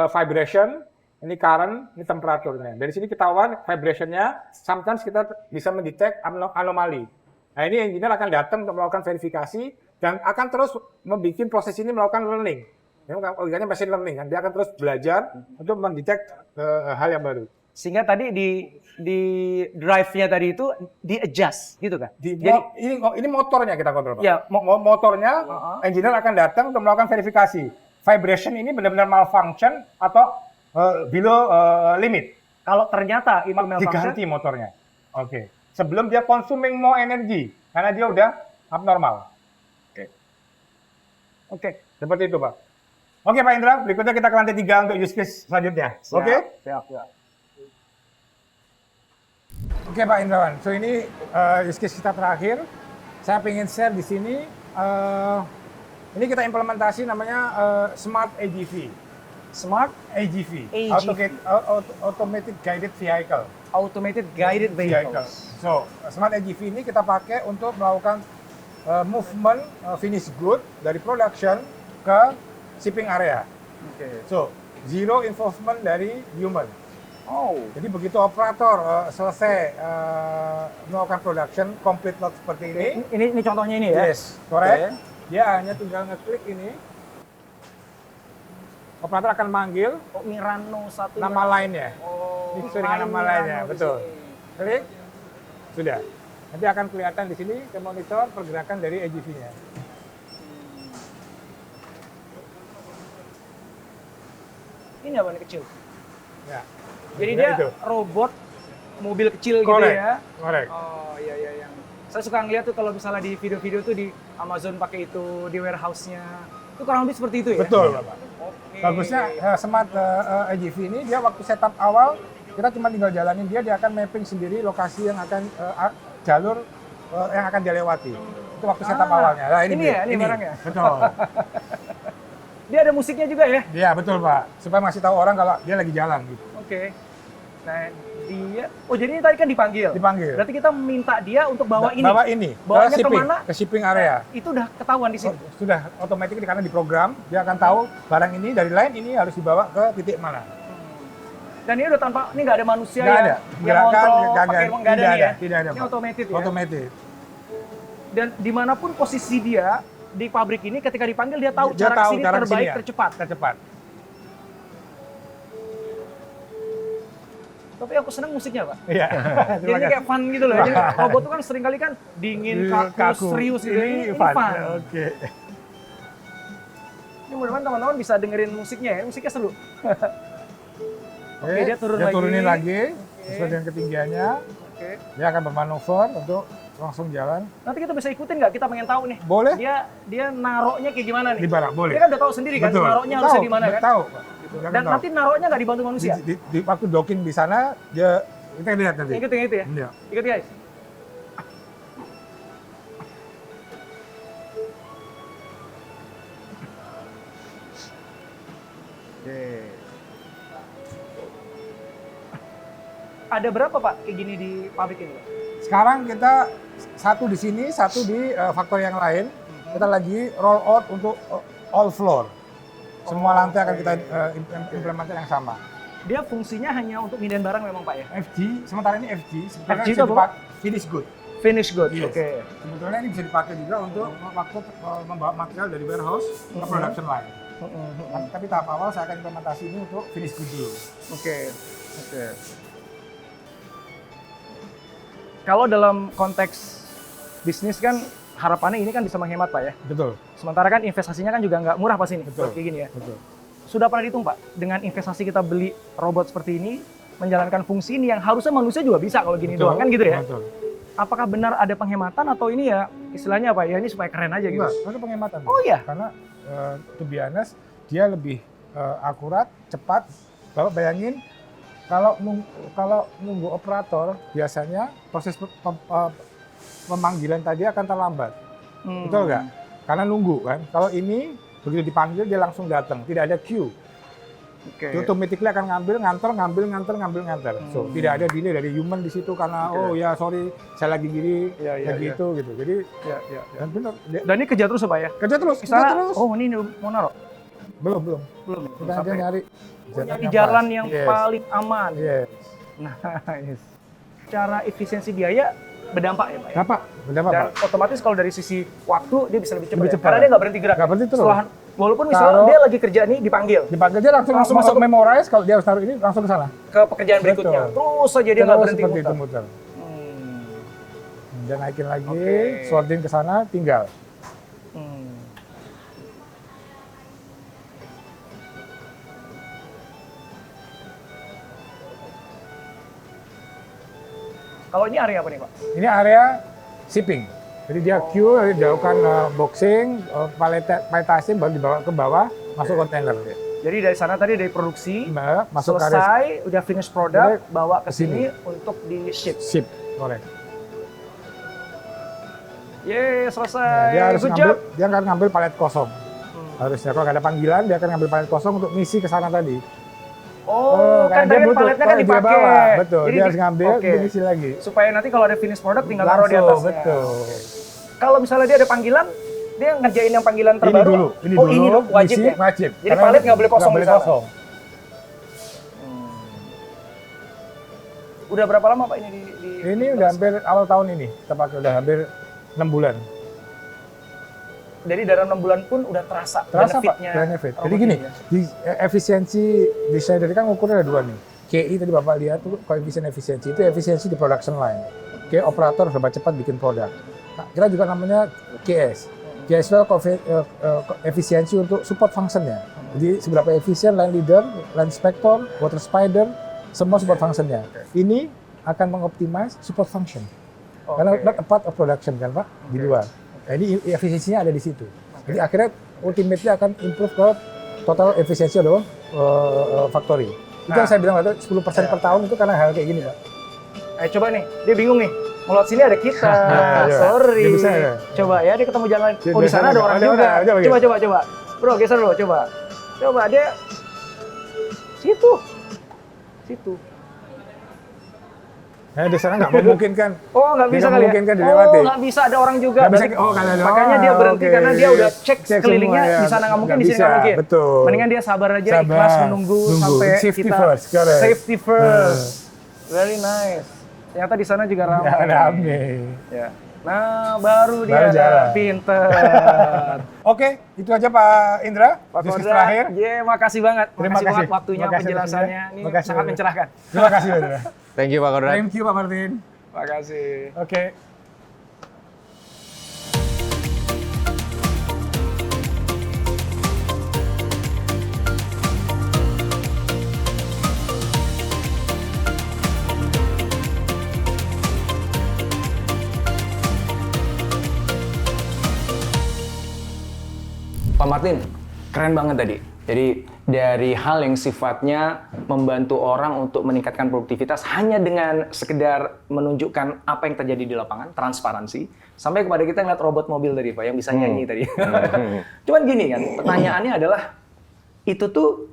vibration, ini current, ini temperaturnya. Dari sini ketahuan vibration-nya, sometimes kita bisa mendetek anomali. Nah ini engineer akan datang untuk melakukan verifikasi dan akan terus membuat proses ini melakukan learning. Organnya machine learning kan, dia akan terus belajar untuk mendetek hal yang baru. Sehingga tadi di drive-nya tadi itu di-adjust gitu kan? Ini motornya kita kontrol, Pak. Ya, Motornya, engineer akan datang untuk melakukan verifikasi. Vibration ini benar-benar malfunction atau below limit. Kalau ternyata itu malfunction, Diganti motornya. Oke. Sebelum dia consuming more energy, karena dia udah abnormal. oke. Seperti itu, Pak. Oke, Pak Indra. Berikutnya kita ke lantai 3 untuk use case selanjutnya. Siap, Oke? siap, siap. Oke, Pak Indrawan. So ini use case kita terakhir. Saya ingin share di sini. Ini kita implementasi namanya Smart AGV. Smart AGV. AGV. Automated Guided Vehicle. Automated Guided Vehicles. So, Smart AGV ini kita pakai untuk melakukan movement finished good dari production ke shipping area. Oke. So, zero involvement dari human. Oh. Jadi begitu operator selesai melakukan production complete lot seperti ini, Ini contohnya ini ya? yes, correct. Dia hanya tinggal ngeklik ini. Operator akan manggil Oh, Mirano satu. nama lainnya. Oh. Ini sesuai dengan nama lainnya, Mirano di betul. sini. Klik, sudah. Nanti akan kelihatan di sini ke monitor pergerakan dari AGV-nya. Ini apa nih kecil? Ya. Jadi Nah, dia itu. robot mobil kecil gitu Correct. ya? Correct. Oh iya iya yang saya suka ngeliat tuh kalau misalnya di video-video tuh di Amazon pakai itu di warehouse-nya. Itu kurang lebih seperti itu ya? Betul, Bapak. Oke. Bagusnya Smart AGV ini dia waktu setup awal kita cuma tinggal jalanin dia akan mapping sendiri lokasi yang akan jalur yang akan dilewati. Itu waktu setup awalnya. Nah, ini ya, ini barangnya? Betul. Dia ada musiknya juga ya? Iya, betul, Pak. Supaya masih tahu orang kalau dia lagi jalan gitu. Oke. Nah, dia jadi ini tadi kan dipanggil. Dipanggil. Berarti kita minta dia untuk bawa ini. Bawa ini. Bawanya ke shipping, kemana? ke shipping area. Itu udah ketahuan di sini. Sudah otomatis karena diprogram, dia akan tahu barang ini dari line ini harus dibawa ke titik mana. Dan ini udah tanpa, ini nggak ada manusia Nggak yang ada. yang Gerakan, kontrol nggak pakai ada. nggak ada Tidak nih ya? ada, tidak ada, Ini Pak. otomatis ya? Otomatis. Dan dimanapun posisi dia di pabrik ini, ketika dipanggil dia tahu Dia cara tahu kesini cara terbaik, kesini ya. tercepat. Tercepat. Tapi aku senang musiknya, Pak. Iya. Jadinya kayak fun gitu loh. Jadi robot itu kan seringkali kan dingin, kaku, serius gitu. Ini fun. Oke. Ini mudah-mudahan teman-teman bisa dengerin musiknya ya. Musiknya seru. Oke, dia turun lagi. turunin lagi sesuai dengan ketinggiannya. Oke. Dia akan bermanuver untuk langsung jalan. Nanti kita bisa ikutin nggak? Kita pengen tahu nih. Boleh? Dia naroknya kayak gimana nih? Di barang, boleh. Dia kan udah tahu sendiri kan, naroknya harusnya di mana kan? Tahu, Pak. Dia Dan akan nanti naroknya nggak dibantu tahu. manusia? Di waktu docking di sana, dia kita lihat nanti. Ikut yang itu ya? Iya. Ikut guys. Oke. ada berapa Pak kayak gini di pabrik ini Pak? Sekarang kita satu di sini, satu di faktor yang lain. Kita lagi roll out untuk all floor. Semua lantai akan kita implementasi yang sama. Dia fungsinya hanya untuk mindahin barang memang Pak ya? FG, sementara ini FG. Sebenarnya FG itu bisa apa, dipakai finish good. Finish good, Yes. oke. Sebetulnya ini bisa dipakai juga untuk waktu membawa material dari warehouse ke production line. Tapi tahap awal saya akan implementasi ini untuk finish good dulu. Oke. Kalau dalam konteks bisnis kan harapannya ini kan bisa menghemat Pak ya. Betul. Sementara kan investasinya kan juga nggak murah pas ini. Betul. Kayak gini ya. Betul. Sudah pernah dihitung Pak, dengan investasi kita beli robot seperti ini, menjalankan fungsi ini yang harusnya manusia juga bisa kalau gini doang kan gitu ya. Betul. Apakah benar ada penghematan atau ini ya istilahnya apa ya ini supaya keren aja gitu? Enggak, ada penghematan. Oh iya? Karena to be honest, dia lebih akurat, cepat. Bapak bayangin kalau nunggu operator biasanya proses pemanggilan tadi akan terlambat. Betul nggak? Karena nunggu kan. Kalau ini begitu dipanggil dia langsung datang, tidak ada queue. Oke. Dia automatically akan nganter. So tidak ada delay dari human di situ karena oh ya sorry saya lagi gini, lagi itu gitu. Jadi dan benar. Dan ini kerja terus ya Pak ya? Kerja terus. Oh ini mau naruh? Belum. Kita aja nyari. Nyari jalan yang paling aman. Yes. Nice. Secara efisiensi biaya berdampak ya Pak ya? Berdampak Dan Pak. otomatis kalau dari sisi waktu dia bisa lebih cepat. Lebih Ya? cepat. Karena dia nggak berhenti gerak. Nggak berhenti terus. Walaupun misalnya dia lagi kerja nih dipanggil Dipanggil dia langsung Langsung masuk masuk ke- memorize kalau dia harus taruh ini langsung ke sana. ke pekerjaan berikutnya. Betul. Terus saja dia nggak berhenti seperti itu muter. muter. Dan naikin lagi, sorting ke sana tinggal. Kalau ini area apa nih Pak? Ini area shipping. Jadi dia queue, lalu dilakukan boxing, palletasi, baru dibawa ke bawah, masuk kontainer. Jadi dari sana tadi dari produksi, Masuk ke area selesai, udah finish product, Udah, bawa ke sini. sini untuk di ship. ship. Correct. Yeay, selesai. Nah, dia harus Good ngambil, job. dia akan ngambil palet kosong. Harusnya kalau nggak ada panggilan, dia akan ngambil palet kosong untuk ngisi ke sana tadi. Oh, kan tadi butuh. paletnya kan Dia dipakai. bawa. Betul, Jadi dia harus ngambil, oke. dia ngisi lagi. Supaya nanti kalau ada finish product tinggal taruh di Langsung, atasnya. betul. Kalau misalnya dia ada panggilan, dia ngerjain yang panggilan Ini terbaru. dulu, Oh, ini dulu wajib ngisi, ya? Wajib. Jadi palet nggak boleh kosong Nggak di boleh sana? kosong. Udah berapa lama Pak ini di Ini udah hampir awal tahun ini, kita pakai udah hampir 6 bulan. Jadi dalam 6 bulan pun udah terasa Terasa Pak, benefitnya. benefit. Jadi robot gini, ini ya? di efisiensi di Schneider kan ukurnya ada dua nih. KI tadi Bapak lihat tuh koefisien efisiensi, itu efisiensi di production line. Kayak operator serba cepat bikin produk. Nah, kita juga namanya KS. KS itu efisiensi untuk support functionnya. Jadi seberapa efisien line leader, line inspector, water spider, semua support functionnya. Ini akan mengoptimize support function. Karena not a part of production kan Pak, di luar. Nah, ini efisiensinya ada di situ. Jadi akhirnya ultimately akan improve ke total efisiensi of factory. Itu yang saya bilang itu 10% per tahun itu karena hal kayak gini Pak. Coba nih, dia bingung nih. Mau lewat sini ada kita, sorry. Dia bisa ya? Coba ya, dia ketemu jalan. Dia Oh di biasa sana ada ada. orang Ada, juga. ada, Coba. Bro, geser bro, coba. Coba dia situ. Nah, di sana nggak memungkinkan. Oh nggak bisa Tidak kali ya? memungkinkan dilewati. Oh nggak bisa, ada orang juga. Nggak bisa, Berarti- oh, karena ada makanya orang. dia berhenti Oke. karena dia udah cek Cek sekelilingnya. semua, ya. Di sana nggak mungkin, Nggak di sini nggak bisa, mungkin. betul. Mendingan dia sabar aja, Sabar. ikhlas menunggu Nunggu. sampai Safety kita first, correct. safety first. Very nice. Ternyata di sana juga ramai. Ya, rame. Ya. Nah, baru dia Baru jalan. pinter. Oke, itu aja Pak Indra. Pak Diskusi Kodra, terakhir. makasih banget. Terima Makasih banget kasih. waktunya, Terima kasih penjelasannya. waktunya. Ini Terima kasih, sangat Pak. mencerahkan. Terima kasih Pak Indra. Thank you Pak Kodrat. Thank you Pak Martin. Makasih. Oke. Pak Martin, keren banget tadi. Jadi dari hal yang sifatnya membantu orang untuk meningkatkan produktivitas hanya dengan sekedar menunjukkan apa yang terjadi di lapangan, transparansi, sampai kepada kita ngeliat robot mobil tadi Pak, yang bisa nyanyi tadi. Cuman gini kan, pertanyaannya adalah, itu tuh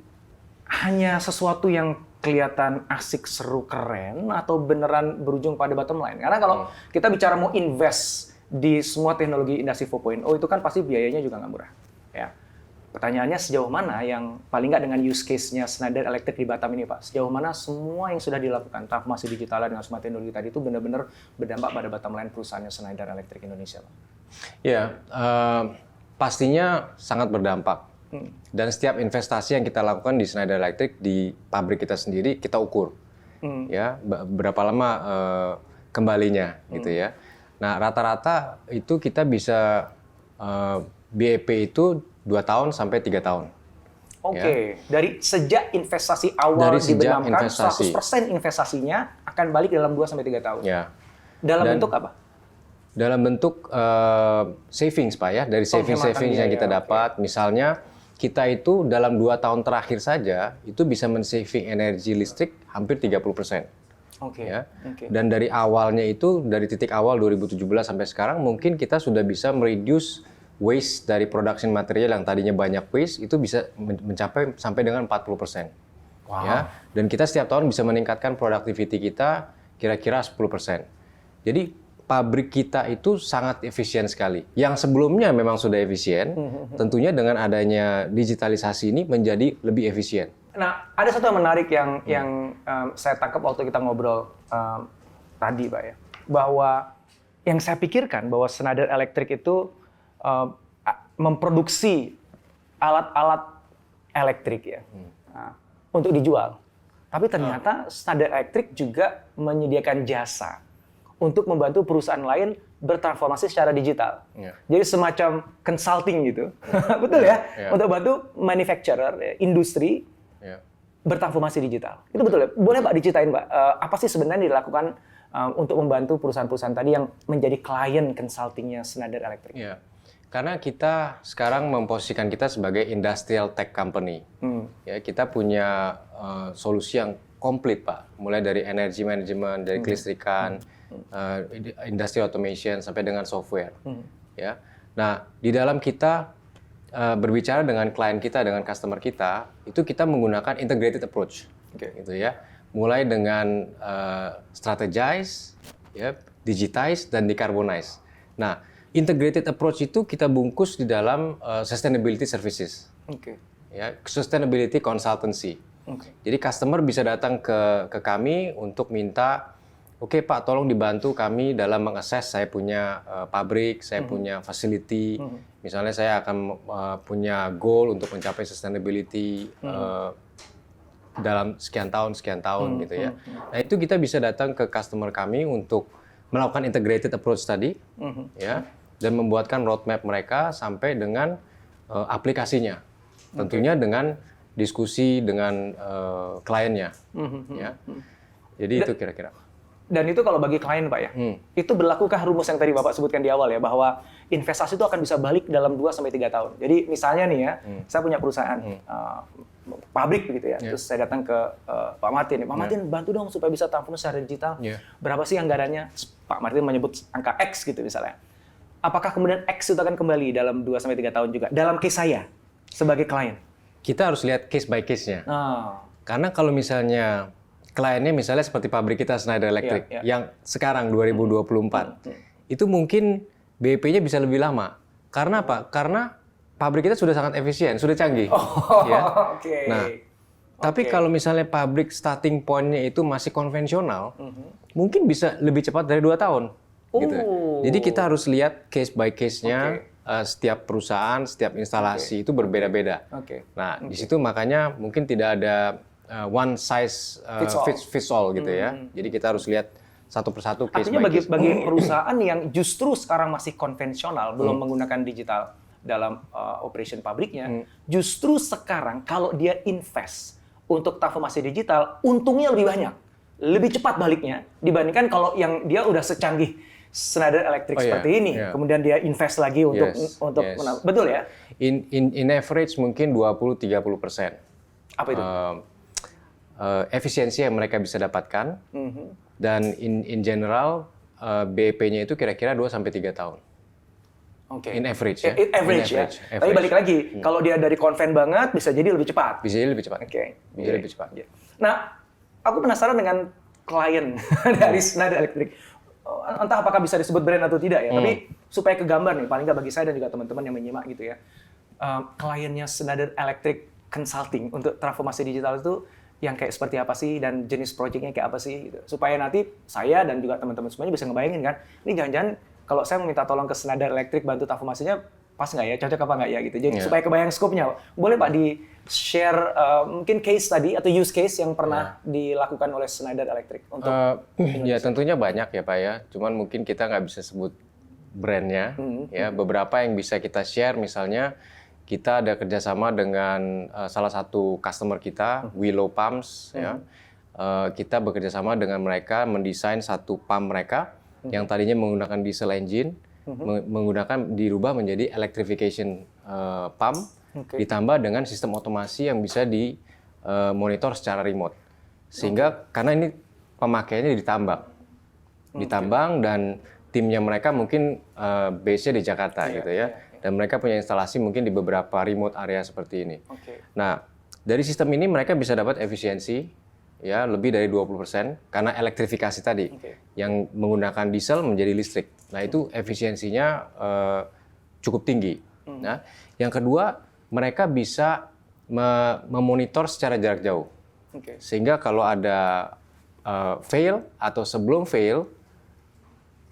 hanya sesuatu yang kelihatan asik, seru, keren, atau beneran berujung pada bottom line? Karena kalau kita bicara mau invest di semua teknologi industri 4.0 itu kan pasti biayanya juga nggak murah. Ya. Pertanyaannya sejauh mana yang paling nggak dengan use case-nya Schneider Electric di Batam ini, Pak? Sejauh mana semua yang sudah dilakukan transformasi digital dengan semua teknologi tadi itu benar-benar berdampak pada bottom line perusahaannya Schneider Electric Indonesia, Pak? Ya, pastinya sangat berdampak. Dan setiap investasi yang kita lakukan di Schneider Electric di pabrik kita sendiri kita ukur, ya berapa lama kembalinya, gitu ya. Nah rata-rata itu kita bisa BEP itu 2 tahun sampai 3 tahun. Oke, dari sejak investasi awal dibenamkan, 100% investasinya akan balik dalam 2 sampai 3 tahun. Ya. Dalam bentuk apa? Dalam bentuk savings, Pak, ya. Dari savings yang kita dapat, misalnya kita itu dalam 2 tahun terakhir saja itu bisa men-saving energi listrik hampir 30%. Oke. Ya. Dan dari awalnya itu, dari titik awal 2017 sampai sekarang, mungkin kita sudah bisa mereduce waste dari production material yang tadinya banyak waste, itu bisa mencapai sampai dengan 40%. Wow. Ya. Dan kita setiap tahun bisa meningkatkan productivity kita kira-kira 10%. Jadi pabrik kita itu sangat efisien sekali. Yang sebelumnya memang sudah efisien, tentunya dengan adanya digitalisasi ini menjadi lebih efisien. Nah, ada satu yang menarik yang saya tangkap waktu kita ngobrol tadi, Pak, ya, bahwa yang saya pikirkan bahwa Schneider Electric itu memproduksi alat-alat elektrik ya untuk dijual. Tapi ternyata Schneider Electric juga menyediakan jasa untuk membantu perusahaan lain bertransformasi secara digital. Jadi semacam consulting gitu. Betul ya? Untuk bantu manufacturer, industri bertransformasi digital. Itu betul ya? Boleh Pak diceritain Pak, apa sih sebenarnya dilakukan untuk membantu perusahaan-perusahaan tadi yang menjadi klien consultingnya Schneider Electric? Ya. Karena kita sekarang memposisikan kita sebagai industrial tech company. Ya, kita punya solusi yang komplit Pak. Mulai dari energy management, dari kelistrikan, industri automation sampai dengan software. Ya. Nah, di dalam kita berbicara dengan klien kita, dengan customer kita, itu kita menggunakan integrated approach, gitu ya. Mulai dengan strategize, ya, digitize dan decarbonize. Nah, integrated approach itu kita bungkus di dalam sustainability services, ya, sustainability consultancy. Jadi customer bisa datang ke kami untuk minta, oke Pak, tolong dibantu kami dalam mengakses saya punya pabrik, saya punya facility. Misalnya saya akan punya goal untuk mencapai sustainability dalam sekian tahun gitu ya. Nah itu kita bisa datang ke customer kami untuk melakukan integrated approach tadi, ya, dan membuatkan roadmap mereka sampai dengan aplikasinya. Tentunya dengan diskusi dengan kliennya, ya. Jadi itu kira-kira. Dan itu kalau bagi klien Pak ya, itu berlakukah rumus yang tadi Bapak sebutkan di awal ya, bahwa investasi itu akan bisa balik dalam 2-3 tahun. Jadi misalnya nih ya, saya punya perusahaan pabrik begitu ya, terus saya datang ke Pak Martin, Pak Martin bantu dong supaya bisa transformasi secara digital. Berapa sih anggarannya? Pak Martin menyebut angka X gitu misalnya. Apakah kemudian X itu akan kembali dalam 2-3 tahun juga? Dalam case saya, sebagai klien. Kita harus lihat case by case-nya. Karena kalau misalnya kliennya misalnya seperti pabrik kita Schneider Electric yang sekarang 2024 itu mungkin BEP-nya bisa lebih lama. Karena apa? Karena pabrik kita sudah sangat efisien, sudah canggih. Nah, tapi kalau misalnya pabrik starting point-nya itu masih konvensional, mungkin bisa lebih cepat dari 2 tahun. Gitu. Jadi kita harus lihat case by case-nya. Setiap perusahaan, setiap instalasi itu berbeda-beda. Nah, di situ makanya mungkin tidak ada one size fits all gitu ya. Jadi kita harus lihat satu persatu case by case. Artinya bagi perusahaan yang justru sekarang masih konvensional, belum menggunakan digital dalam operation pabriknya, justru sekarang kalau dia invest untuk transformasi digital, untungnya lebih banyak, lebih cepat baliknya dibandingkan kalau yang dia udah secanggih Schneider Electric seperti ini, kemudian dia invest lagi untuk betul ya? In average mungkin 20-30%. Apa itu? Efisiensi yang mereka bisa dapatkan, dan in general BEP-nya itu kira-kira 2-3 tahun. In average ya. Average. Tapi balik lagi, kalau dia dari konven banget bisa jadi lebih cepat. Bisa jadi lebih cepat. Bisa lebih cepat. Nah, aku penasaran dengan klien dari Schneider Electric. Entah apakah bisa disebut brand atau tidak ya, tapi supaya kegambar nih, paling nggak bagi saya dan juga teman-teman yang menyimak gitu ya. Kliennya Schneider Electric Consulting untuk transformasi digital itu yang kayak seperti apa sih dan jenis proyeknya kayak apa sih gitu. Supaya nanti saya dan juga teman-teman semuanya bisa ngebayangin kan, ini jangan-jangan kalau saya meminta tolong ke Schneider Electric bantu transformasinya pas nggak ya, cocok apa nggak ya gitu. Jadi supaya kebayang scope-nya, boleh Pak di-share mungkin case tadi atau use case yang pernah dilakukan oleh Schneider Electric untuk ya tentunya banyak ya Pak ya, cuman mungkin kita nggak bisa sebut brandnya, ya beberapa yang bisa kita share misalnya kita ada kerjasama dengan salah satu customer kita, Willow Pumps, ya. Kita bekerja sama dengan mereka mendesain satu pump mereka yang tadinya menggunakan diesel engine, menggunakan dirubah menjadi electrification pump, ditambah dengan sistem otomasi yang bisa dimonitor secara remote. Sehingga karena ini pemakaiannya ditambang dan timnya mereka mungkin base-nya di Jakarta gitu ya. Dan mereka punya instalasi mungkin di beberapa remote area seperti ini. Nah, dari sistem ini mereka bisa dapat efisiensi ya lebih dari 20% karena elektrifikasi tadi yang menggunakan diesel menjadi listrik. Nah, itu efisiensinya cukup tinggi. Nah, yang kedua, mereka bisa memonitor secara jarak jauh. Sehingga kalau ada fail atau sebelum fail,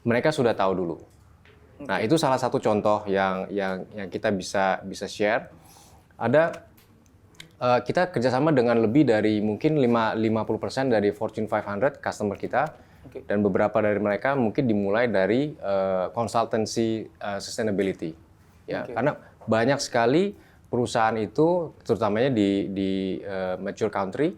mereka sudah tahu dulu. Nah, itu salah satu contoh yang kita bisa share. Ada kita kerjasama dengan lebih dari mungkin 50% dari Fortune 500 customer kita, dan beberapa dari mereka mungkin dimulai dari consultancy sustainability. Ya, karena banyak sekali perusahaan itu, terutamanya di mature country,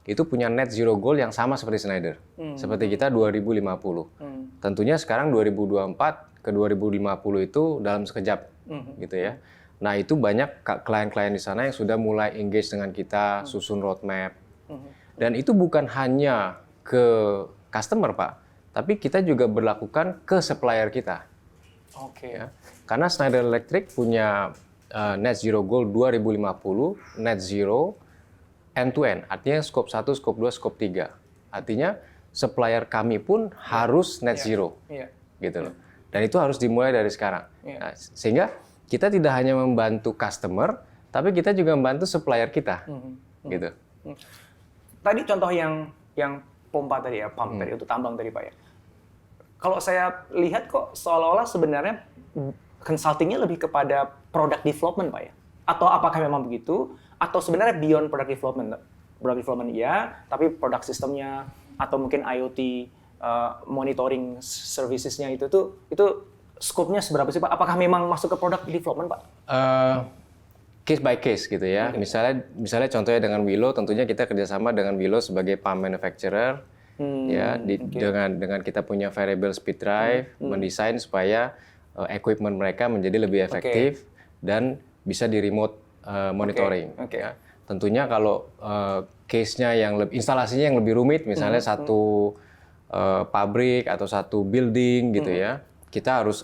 itu punya net zero goal yang sama seperti Schneider, seperti kita 2050. Tentunya sekarang 2024 ke 2050 itu dalam sekejap, gitu ya. Nah, itu banyak klien-klien di sana yang sudah mulai engage dengan kita, susun roadmap. Dan itu bukan hanya ke customer, Pak, tapi kita juga berlakukan ke supplier kita. Ya. Karena Schneider Electric punya net zero goal 2050, net zero end-to-end, artinya scope 1, scope 2, scope 3. Artinya supplier kami pun harus net zero, gitu loh. Dan itu harus dimulai dari sekarang. Nah, sehingga kita tidak hanya membantu customer, tapi kita juga membantu supplier kita, gitu. Tadi contoh yang pompa tadi ya, pump tadi untuk tambang tadi Pak ya. Kalau saya lihat kok seolah-olah sebenarnya consultingnya lebih kepada product development Pak ya. Atau apakah memang begitu? Atau sebenarnya beyond product development? Product development iya, tapi product systemnya atau mungkin IoT monitoring servicesnya itu scope-nya seberapa sih Pak? Apakah memang masuk ke product development Pak? Case by case gitu ya. Misalnya contohnya dengan Willow, tentunya kita kerjasama dengan Willow sebagai pump manufacturer, ya dengan kita punya variable speed drive, mendesain supaya equipment mereka menjadi lebih efektif dan bisa di remote monitoring. Ya. Tentunya kalau case-nya yang instalasinya yang lebih rumit, misalnya satu pabrik atau satu building gitu ya, kita harus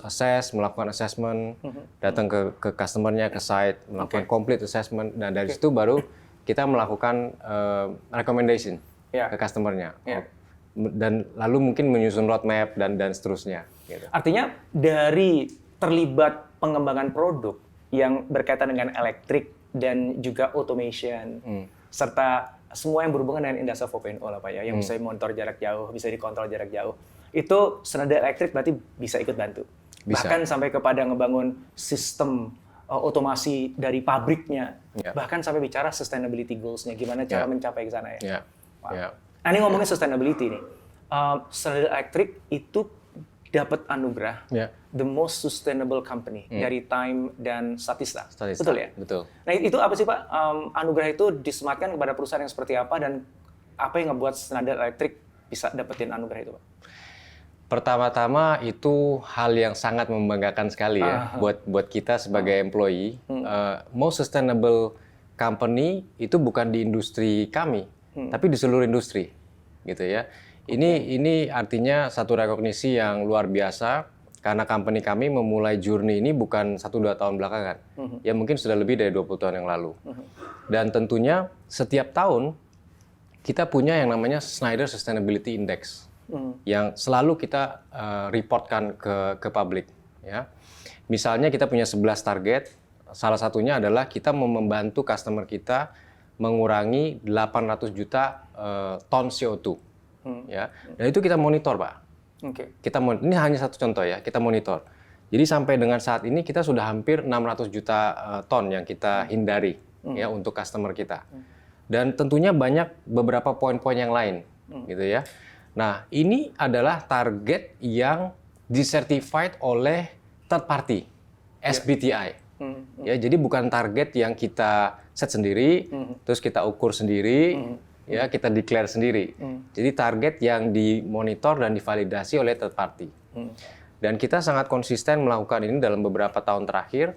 melakukan assessment, datang ke customer-nya, ke site, melakukan complete assessment, dan dari situ baru kita melakukan recommendation ke customer-nya. Dan lalu mungkin menyusun roadmap dan seterusnya. Gitu. Artinya dari terlibat pengembangan produk yang berkaitan dengan elektrik dan juga automation, serta semua yang berhubungan dengan Industri 4.0 lah Pak ya, yang bisa monitor jarak jauh, bisa dikontrol jarak jauh. Itu Schneider Electric berarti bisa ikut bantu. Bisa. Bahkan sampai kepada ngebangun sistem otomasi dari pabriknya. Bahkan sampai bicara sustainability goals-nya, gimana cara mencapai ke sana ya. Nah, ini ngomongin sustainability nih. Schneider Electric itu dapat anugerah the most sustainable company dari Time dan Statista. Betul ya? Betul. Nah, itu apa sih Pak? Anugerah itu disematkan kepada perusahaan yang seperti apa dan apa yang ngebuat Schneider Electric bisa dapetin anugerah itu Pak? Pertama-tama itu hal yang sangat membanggakan sekali ya buat kita sebagai employee. Most sustainable company itu bukan di industri kami, tapi di seluruh industri, gitu ya. Ini artinya satu rekognisi yang luar biasa karena company kami memulai journey ini bukan 1-2 tahun belakangan. Ya mungkin sudah lebih dari 20 tahun yang lalu. Dan tentunya setiap tahun kita punya yang namanya Schneider Sustainability Index yang selalu kita reportkan ke publik. Ya. Misalnya kita punya 11 target, salah satunya adalah kita mau membantu customer kita mengurangi 800 juta ton CO2. Ya. Dan itu kita monitor, Pak. Ini hanya satu contoh ya, kita monitor. Jadi sampai dengan saat ini kita sudah hampir 600 juta ton yang kita hindari ya untuk customer kita. Dan tentunya banyak beberapa poin-poin yang lain gitu ya. Nah, ini adalah target yang disertified oleh third party, SBTi. Ya, jadi bukan target yang kita set sendiri, terus kita ukur sendiri, ya kita declare sendiri. Jadi target yang dimonitor dan divalidasi oleh third party. Dan kita sangat konsisten melakukan ini dalam beberapa tahun terakhir,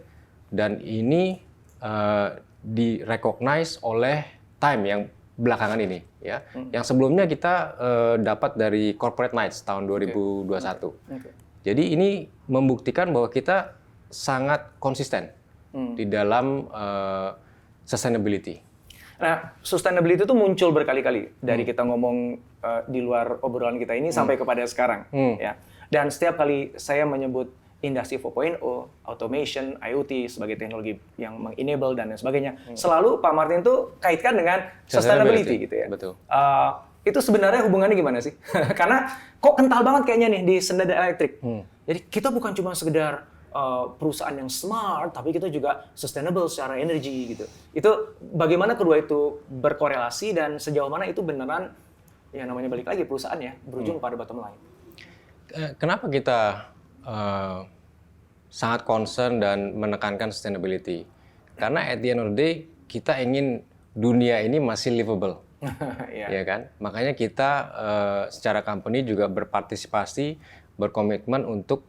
dan ini di-recognize oleh Time yang belakangan ini. Ya. Yang sebelumnya kita dapat dari Corporate Knights tahun 2021. Jadi ini membuktikan bahwa kita sangat konsisten di dalam sustainability. Nah, sustainability itu muncul berkali-kali dari kita ngomong di luar obrolan kita ini sampai kepada sekarang. Ya. Dan setiap kali saya menyebut Industri 4.0, automation, IoT sebagai teknologi yang meng-enable dan lain sebagainya, selalu Pak Martin tuh kaitkan dengan sustainability gitu ya. Betul. Itu sebenarnya hubungannya gimana sih? Karena kok kental banget kayaknya nih di Schneider Electric. Jadi kita bukan cuma sekedar perusahaan yang smart, tapi kita juga sustainable secara energi gitu. Itu bagaimana kedua itu berkorelasi dan sejauh mana itu beneran, ya namanya balik lagi perusahaan ya, berujung pada bottom line. Kenapa kita sangat concern dan menekankan sustainability? Karena at the end of the day, kita ingin dunia ini masih livable. Ya kan? Makanya kita secara company juga berpartisipasi, berkomitmen untuk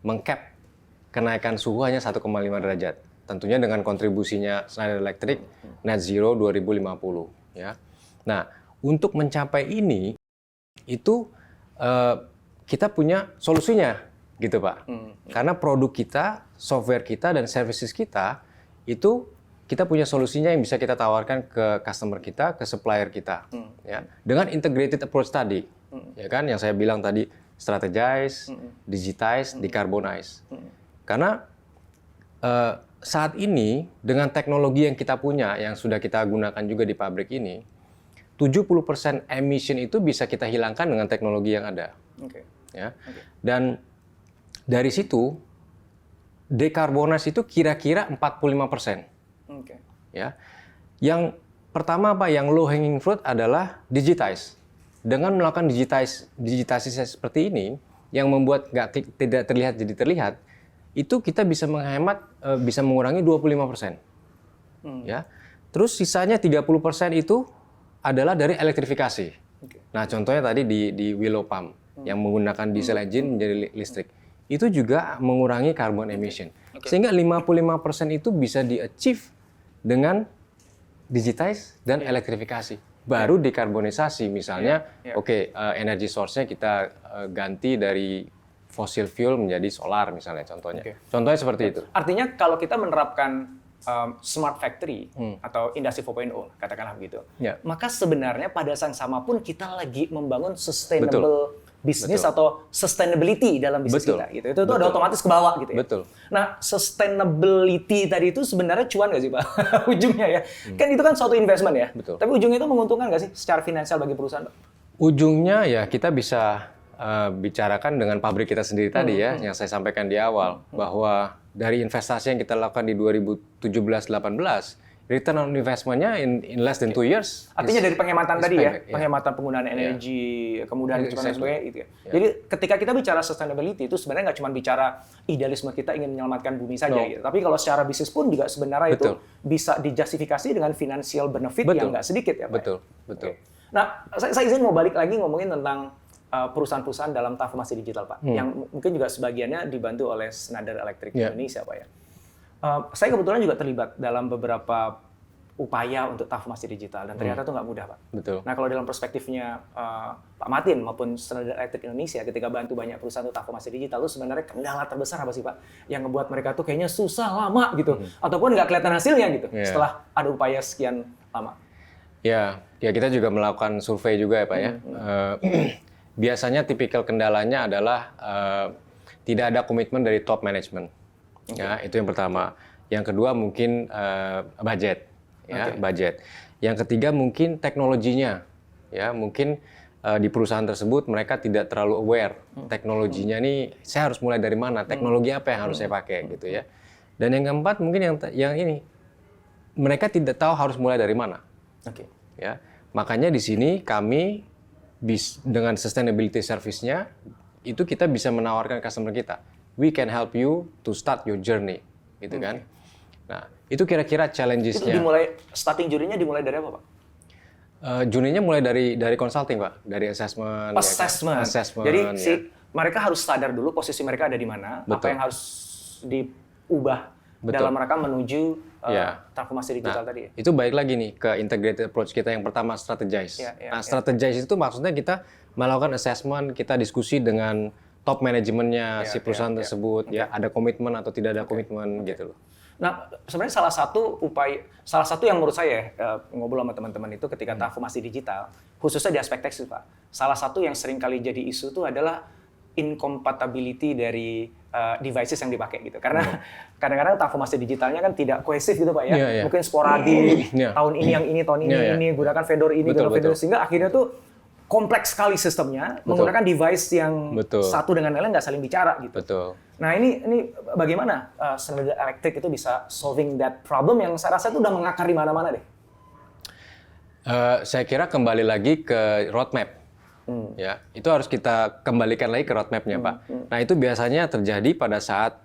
meng-cap kenaikan suhu hanya 1,5 derajat. Tentunya dengan kontribusinya Schneider Electric Net Zero 2050. Ya. Nah, untuk mencapai ini, itu kita punya solusinya, gitu Pak. Karena produk kita, software kita, dan services kita, itu kita punya solusinya yang bisa kita tawarkan ke customer kita, ke supplier kita. Ya. Dengan integrated approach tadi, ya kan, yang saya bilang tadi, strategize, digitize, decarbonize. Karena saat ini dengan teknologi yang kita punya, yang sudah kita gunakan juga di pabrik ini, 70% emission itu bisa kita hilangkan dengan teknologi yang ada. Ya. Dan dari situ, decarbonize itu kira-kira 45%. Ya. Yang pertama apa? Yang low hanging fruit adalah digitize. Dengan melakukan digitasi seperti ini, yang membuat tidak terlihat jadi terlihat, itu kita bisa menghemat, bisa mengurangi 25%. Ya. Terus sisanya 30% itu adalah dari elektrifikasi. Nah, contohnya tadi di Willow Pump yang menggunakan diesel engine menjadi listrik. Itu juga mengurangi carbon emission. Sehingga 55% itu bisa di-achieve dengan digitize dan elektrifikasi. Baru dekarbonisasi, misalnya, energy source-nya kita ganti dari fossil fuel menjadi solar misalnya, contohnya. Contohnya seperti itu. Artinya kalau kita menerapkan smart factory atau industri 4.0, katakanlah begitu, maka sebenarnya pada saat yang sama pun kita lagi membangun sustainable bisnis atau sustainability dalam bisnis kita gitu. Itu udah otomatis ke bawah gitu ya. Nah, sustainability tadi itu sebenarnya cuan nggak sih Pak? Ujungnya ya. Kan itu kan suatu investment ya. Tapi ujungnya itu menguntungkan nggak sih secara finansial bagi perusahaan Pak? Ujungnya ya kita bisa bicarakan dengan pabrik kita sendiri tadi ya, yang saya sampaikan di awal, bahwa dari investasi yang kita lakukan di 2017-18, return on investment-nya in less than 2 years. Artinya dari penghematan tadi ya, penghematan penggunaan energi, kemudahan kecepatan dan sebagainya itu ya. Jadi ketika kita bicara sustainability itu sebenarnya nggak cuma bicara idealisme kita ingin menyelamatkan bumi saja gitu. Tapi kalau secara bisnis pun juga sebenarnya itu bisa dijustifikasi dengan financial benefit yang nggak sedikit ya Pak. Betul. Nah, saya izin mau balik lagi ngomongin tentang perusahaan-perusahaan dalam transformasi digital Pak, yang mungkin juga sebagiannya dibantu oleh Schneider Electric Indonesia Pak ya. Saya kebetulan juga terlibat dalam beberapa upaya untuk transformasi digital dan ternyata itu nggak mudah Pak. Nah kalau dalam perspektifnya Pak Martin maupun Schneider Electric Indonesia ketika bantu banyak perusahaan untuk transformasi digital, itu sebenarnya kendala terbesar apa sih Pak? Yang ngebuat mereka tuh kayaknya susah, lama gitu, ataupun nggak kelihatan hasilnya gitu setelah ada upaya sekian lama. Ya, kita juga melakukan survei juga ya Pak ya. Biasanya tipikal kendalanya adalah tidak ada komitmen dari top management. Ya, itu yang pertama. Yang kedua mungkin budget, ya, budget. Yang ketiga mungkin teknologinya, ya, mungkin di perusahaan tersebut mereka tidak terlalu aware teknologinya nih. Saya harus mulai dari mana? Teknologi apa yang harus saya pakai, gitu ya. Dan yang keempat mungkin yang ini mereka tidak tahu harus mulai dari mana. Ya, makanya di sini kami dengan sustainability service-nya itu kita bisa menawarkan customer kita, we can help you to start your journey, gitu kan? Nah, itu kira-kira challenges-nya. Itu starting journey-nya dimulai dari apa, Pak? Journey-nya mulai dari consulting, Pak, dari assessment. Assessment. Jadi mereka harus sadar dulu posisi mereka ada di mana, apa yang harus diubah dalam rangka menuju transformasi digital tadi. Itu baik lagi nih ke integrated approach kita yang pertama, strategize. Strategize itu maksudnya kita melakukan assessment, kita diskusi dengan top manajemennya si perusahaan tersebut, ya ada komitmen atau tidak ada komitmen gitu loh. Nah, sebenarnya salah satu yang menurut saya ngobrol sama teman-teman itu ketika transformasi digital, khususnya di aspek tekstil, Pak. Salah satu yang sering kali jadi isu itu adalah incompatibility dari devices yang dipakai gitu. Karena kadang-kadang transformasi digitalnya kan tidak kohesif gitu, Pak ya. Mungkin sporadik, tahun ini yang ini, tahun ini gunakan vendor ini, vendor sehingga akhirnya tuh kompleks sekali sistemnya, menggunakan device yang satu dengan lain nggak saling bicara gitu. Nah ini bagaimana Schneider Electric itu bisa solving that problem yang saya rasa itu udah mengakar di mana-mana deh. Saya kira kembali lagi ke roadmap. Ya, itu harus kita kembalikan lagi ke roadmap-nya, Pak. Nah, itu biasanya terjadi pada saat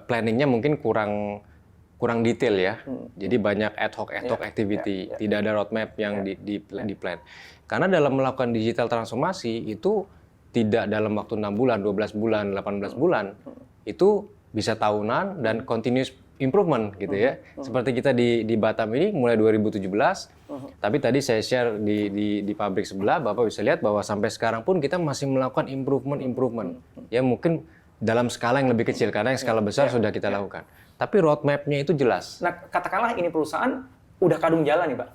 planning-nya mungkin kurang detail ya. Jadi banyak ad hoc activity, tidak ada roadmap yang di plan. Karena dalam melakukan digital transformasi itu tidak dalam waktu 6 bulan, 12 bulan, 18 bulan. Itu bisa tahunan dan continuous improvement gitu ya. Seperti kita di Batam ini mulai 2017. Tapi tadi saya share di pabrik sebelah, Bapak bisa lihat bahwa sampai sekarang pun kita masih melakukan improvement. Ya mungkin dalam skala yang lebih kecil karena yang skala besar sudah kita lakukan. Tapi roadmap-nya itu jelas. Nah, katakanlah ini perusahaan udah kadung jalan nih, Pak.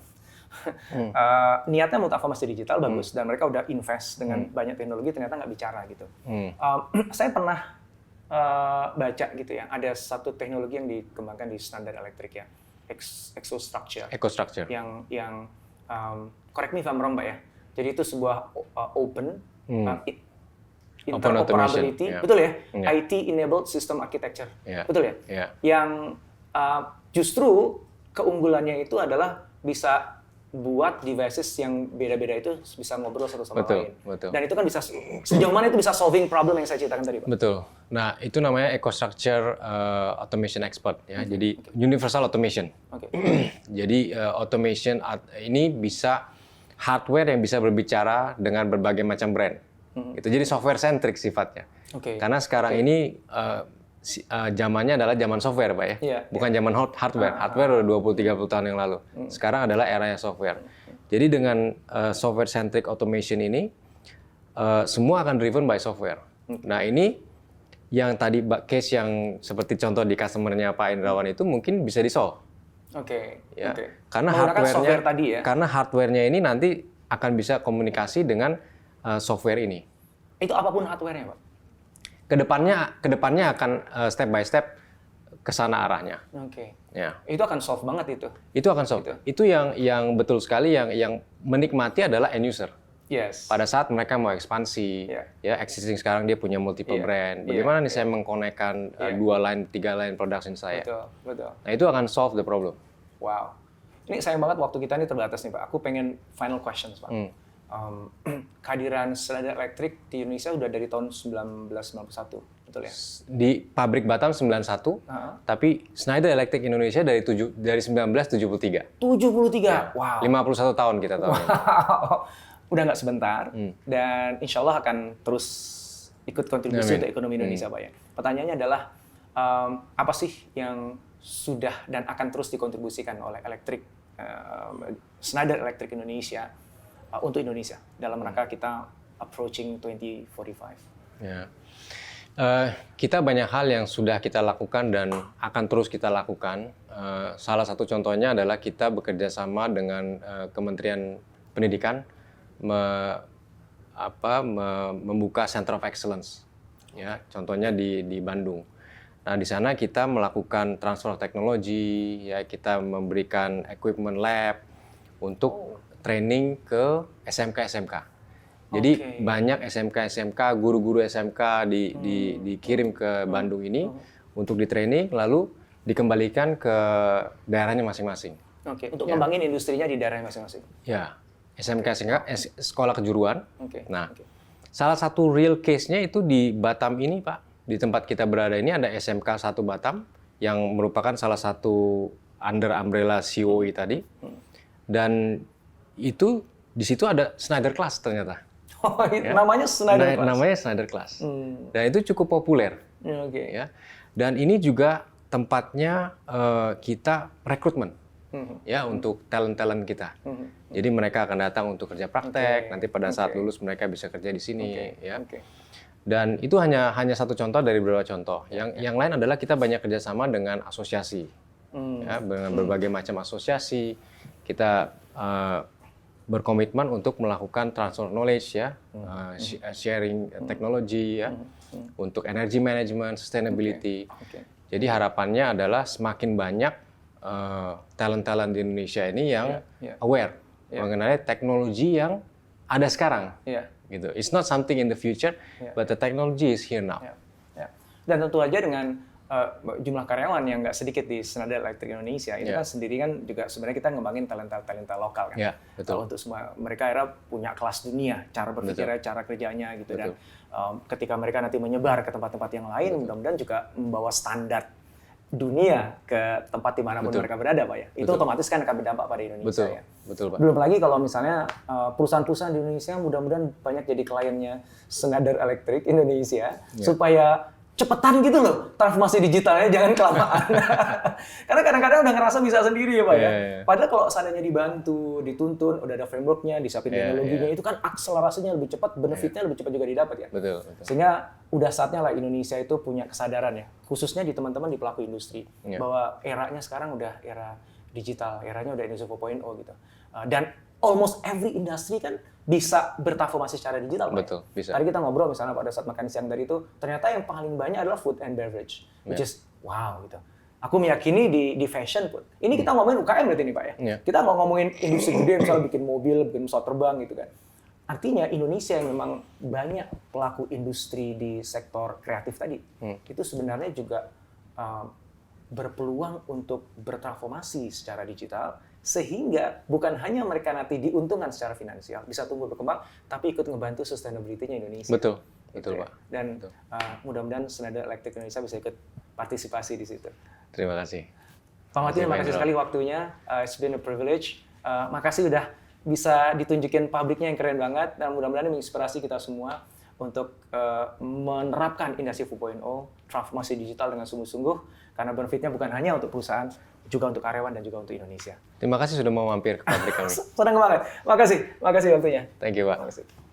Niatnya mau transformasi digital bagus dan mereka udah invest dengan banyak teknologi, ternyata nggak bicara gitu. Saya pernah baca gitu ya, ada satu teknologi yang dikembangkan di Schneider Electric ya, EcoStruxure. Yang correct me if I'm wrong, Pak ya. Jadi itu sebuah open interoperability, betul ya? IT enabled system architecture, betul ya? Yang justru keunggulannya itu adalah bisa buat devices yang beda-beda itu bisa ngobrol satu sama lain. Dan itu kan bisa sejauh mana itu bisa solving problem yang saya ceritakan tadi, Pak. Betul. Nah, itu namanya EcoStruxure Automation Expert ya. Jadi universal automation. Jadi automation ini bisa hardware yang bisa berbicara dengan berbagai macam brand. Itu jadi software centric sifatnya. Karena sekarang ini zamannya adalah zaman software, Pak ya. Bukan zaman hardware. Hardware udah 20-30 tahun yang lalu. Sekarang adalah eranya software. Jadi dengan software centric automation ini semua akan driven by software. Nah, ini yang tadi case yang seperti contoh di customer-nya Pak Indrawan itu mungkin bisa di-solve. Karena hardware-nya ini nanti akan bisa komunikasi dengan software ini. Itu apapun hardware-nya, Pak. Kedepannya akan step by step ke sana arahnya. Itu akan solve banget itu. Itu akan solve. Itu yang betul sekali yang menikmati adalah end user. Pada saat mereka mau ekspansi, ya existing sekarang dia punya multiple brand. Bagaimana nih saya mengkonekkan 2 line, 3 line production saya. Betul. Nah, itu akan solve the problem. Wow. Ini sayang banget waktu kita ini terbatas nih, Pak. Aku pengen final questions, Pak. Kehadiran Schneider Electric di Indonesia udah dari tahun 1991, betul ya? Di pabrik Batam 91, tapi Schneider Electric Indonesia dari 1973. 73, wow. 51 tahun kita tahu. Udah nggak sebentar, dan insya Allah akan terus ikut kontribusi untuk ekonomi Indonesia, Pak ya. Pertanyaannya adalah, apa sih yang sudah dan akan terus dikontribusikan oleh Schneider Electric Indonesia untuk Indonesia dalam rangka kita approaching 2045. Kita banyak hal yang sudah kita lakukan dan akan terus kita lakukan. Salah satu contohnya adalah kita bekerja sama dengan Kementerian Pendidikan membuka Center of Excellence. Ya, contohnya di Bandung. Nah, di sana kita melakukan transfer teknologi, ya kita memberikan equipment lab untuk training ke SMK-SMK. Jadi banyak SMK-SMK, guru-guru SMK dikirim ke Bandung ini untuk di-training, lalu dikembalikan ke daerahnya masing-masing. Oke, untuk ngembangin industrinya di daerah masing-masing. Ya, SMK-SMK, sekolah kejuruan. Nah, salah satu real case-nya itu di Batam ini, Pak. Di tempat kita berada ini ada SMK 1 Batam yang merupakan salah satu under umbrella COE tadi. Dan itu di situ ada Schneider Class ternyata. Oh, namanya Schneider Class. Namanya Schneider Class. Dan itu cukup populer. Ya. Dan ini juga tempatnya kita rekrutmen. Ya, untuk talent-talent kita. Jadi mereka akan datang untuk kerja praktek, nanti pada saat lulus mereka bisa kerja di sini, ya. Dan itu hanya satu contoh dari beberapa contoh. Yang lain adalah kita banyak kerjasama dengan asosiasi, ya, dengan berbagai macam asosiasi. Kita berkomitmen untuk melakukan transfer knowledge, ya, sharing teknologi, ya, untuk energy management, sustainability. Jadi harapannya adalah semakin banyak talent-talent di Indonesia ini yang aware mengenai teknologi yang ada sekarang. Gitu. It's not something in the future, but the technology is here now. Dan tentu aja dengan jumlah karyawan yang nggak sedikit di Schneider Electric Indonesia, itu kan sendiri kan juga sebenarnya kita ngembangin talenta lokal kan. Betul. Untuk semua mereka akhirnya punya kelas dunia, cara berpikirnya, cara kerjanya gitu. Dan ketika mereka nanti menyebar ke tempat-tempat yang lain, mudah-mudahan juga membawa standar dunia ke tempat di mana pun mereka berada, Pak ya. Itu otomatis kan akan berdampak pada Indonesia ya. Betul, Pak. Belum lagi kalau misalnya perusahaan-perusahaan di Indonesia mudah-mudahan banyak jadi kliennya Schneider Electric Indonesia supaya cepetan gitu loh transformasi digitalnya, jangan kelamaan. Karena kadang-kadang udah ngerasa bisa sendiri ya, Pak ya. Padahal kalau seandainya dibantu, dituntun, udah ada frameworknya, disiapin teknologinya, itu kan akselerasinya lebih cepat, benefitnya lebih cepat juga didapat ya. Betul. Sehingga udah saatnya lah Indonesia itu punya kesadaran ya, khususnya di teman-teman di pelaku industri, bahwa eranya sekarang udah era digital, eranya udah Industri 4.0 gitu. Dan almost every industry kan bisa bertransformasi secara digital. Betul, Pak. bisa. Tadi kita ngobrol misalnya pada saat makan siang tadi itu, ternyata yang paling banyak adalah food and beverage, which is wow gitu. Aku meyakini di fashion pun. Ini kita ngomongin UKM berarti nih, Pak ya. Kita mau ngomongin industri gede, misalnya bikin mobil, bikin pesawat terbang gitu kan. Artinya Indonesia yang memang banyak pelaku industri di sektor kreatif tadi, itu sebenarnya juga berpeluang untuk bertransformasi secara digital, sehingga bukan hanya mereka nanti diuntungkan secara finansial, bisa tumbuh berkembang, tapi ikut ngebantu sustainability-nya Indonesia. Betul, gitu Pak. Dan mudah-mudahan Schneider Electric Indonesia bisa ikut partisipasi di situ. Terima kasih. Pak Martin, terima kasih sekali waktunya. It's been a privilege. Makasih udah bisa ditunjukin pabriknya yang keren banget, dan mudah-mudahan menginspirasi kita semua untuk menerapkan industri 4.0, transformasi digital dengan sungguh-sungguh, karena benefitnya bukan hanya untuk perusahaan, juga untuk karyawan dan juga untuk Indonesia. Terima kasih sudah mau mampir ke pabrik kami. Senang banget. Makasih waktunya. Thank you, Pak. Makasih.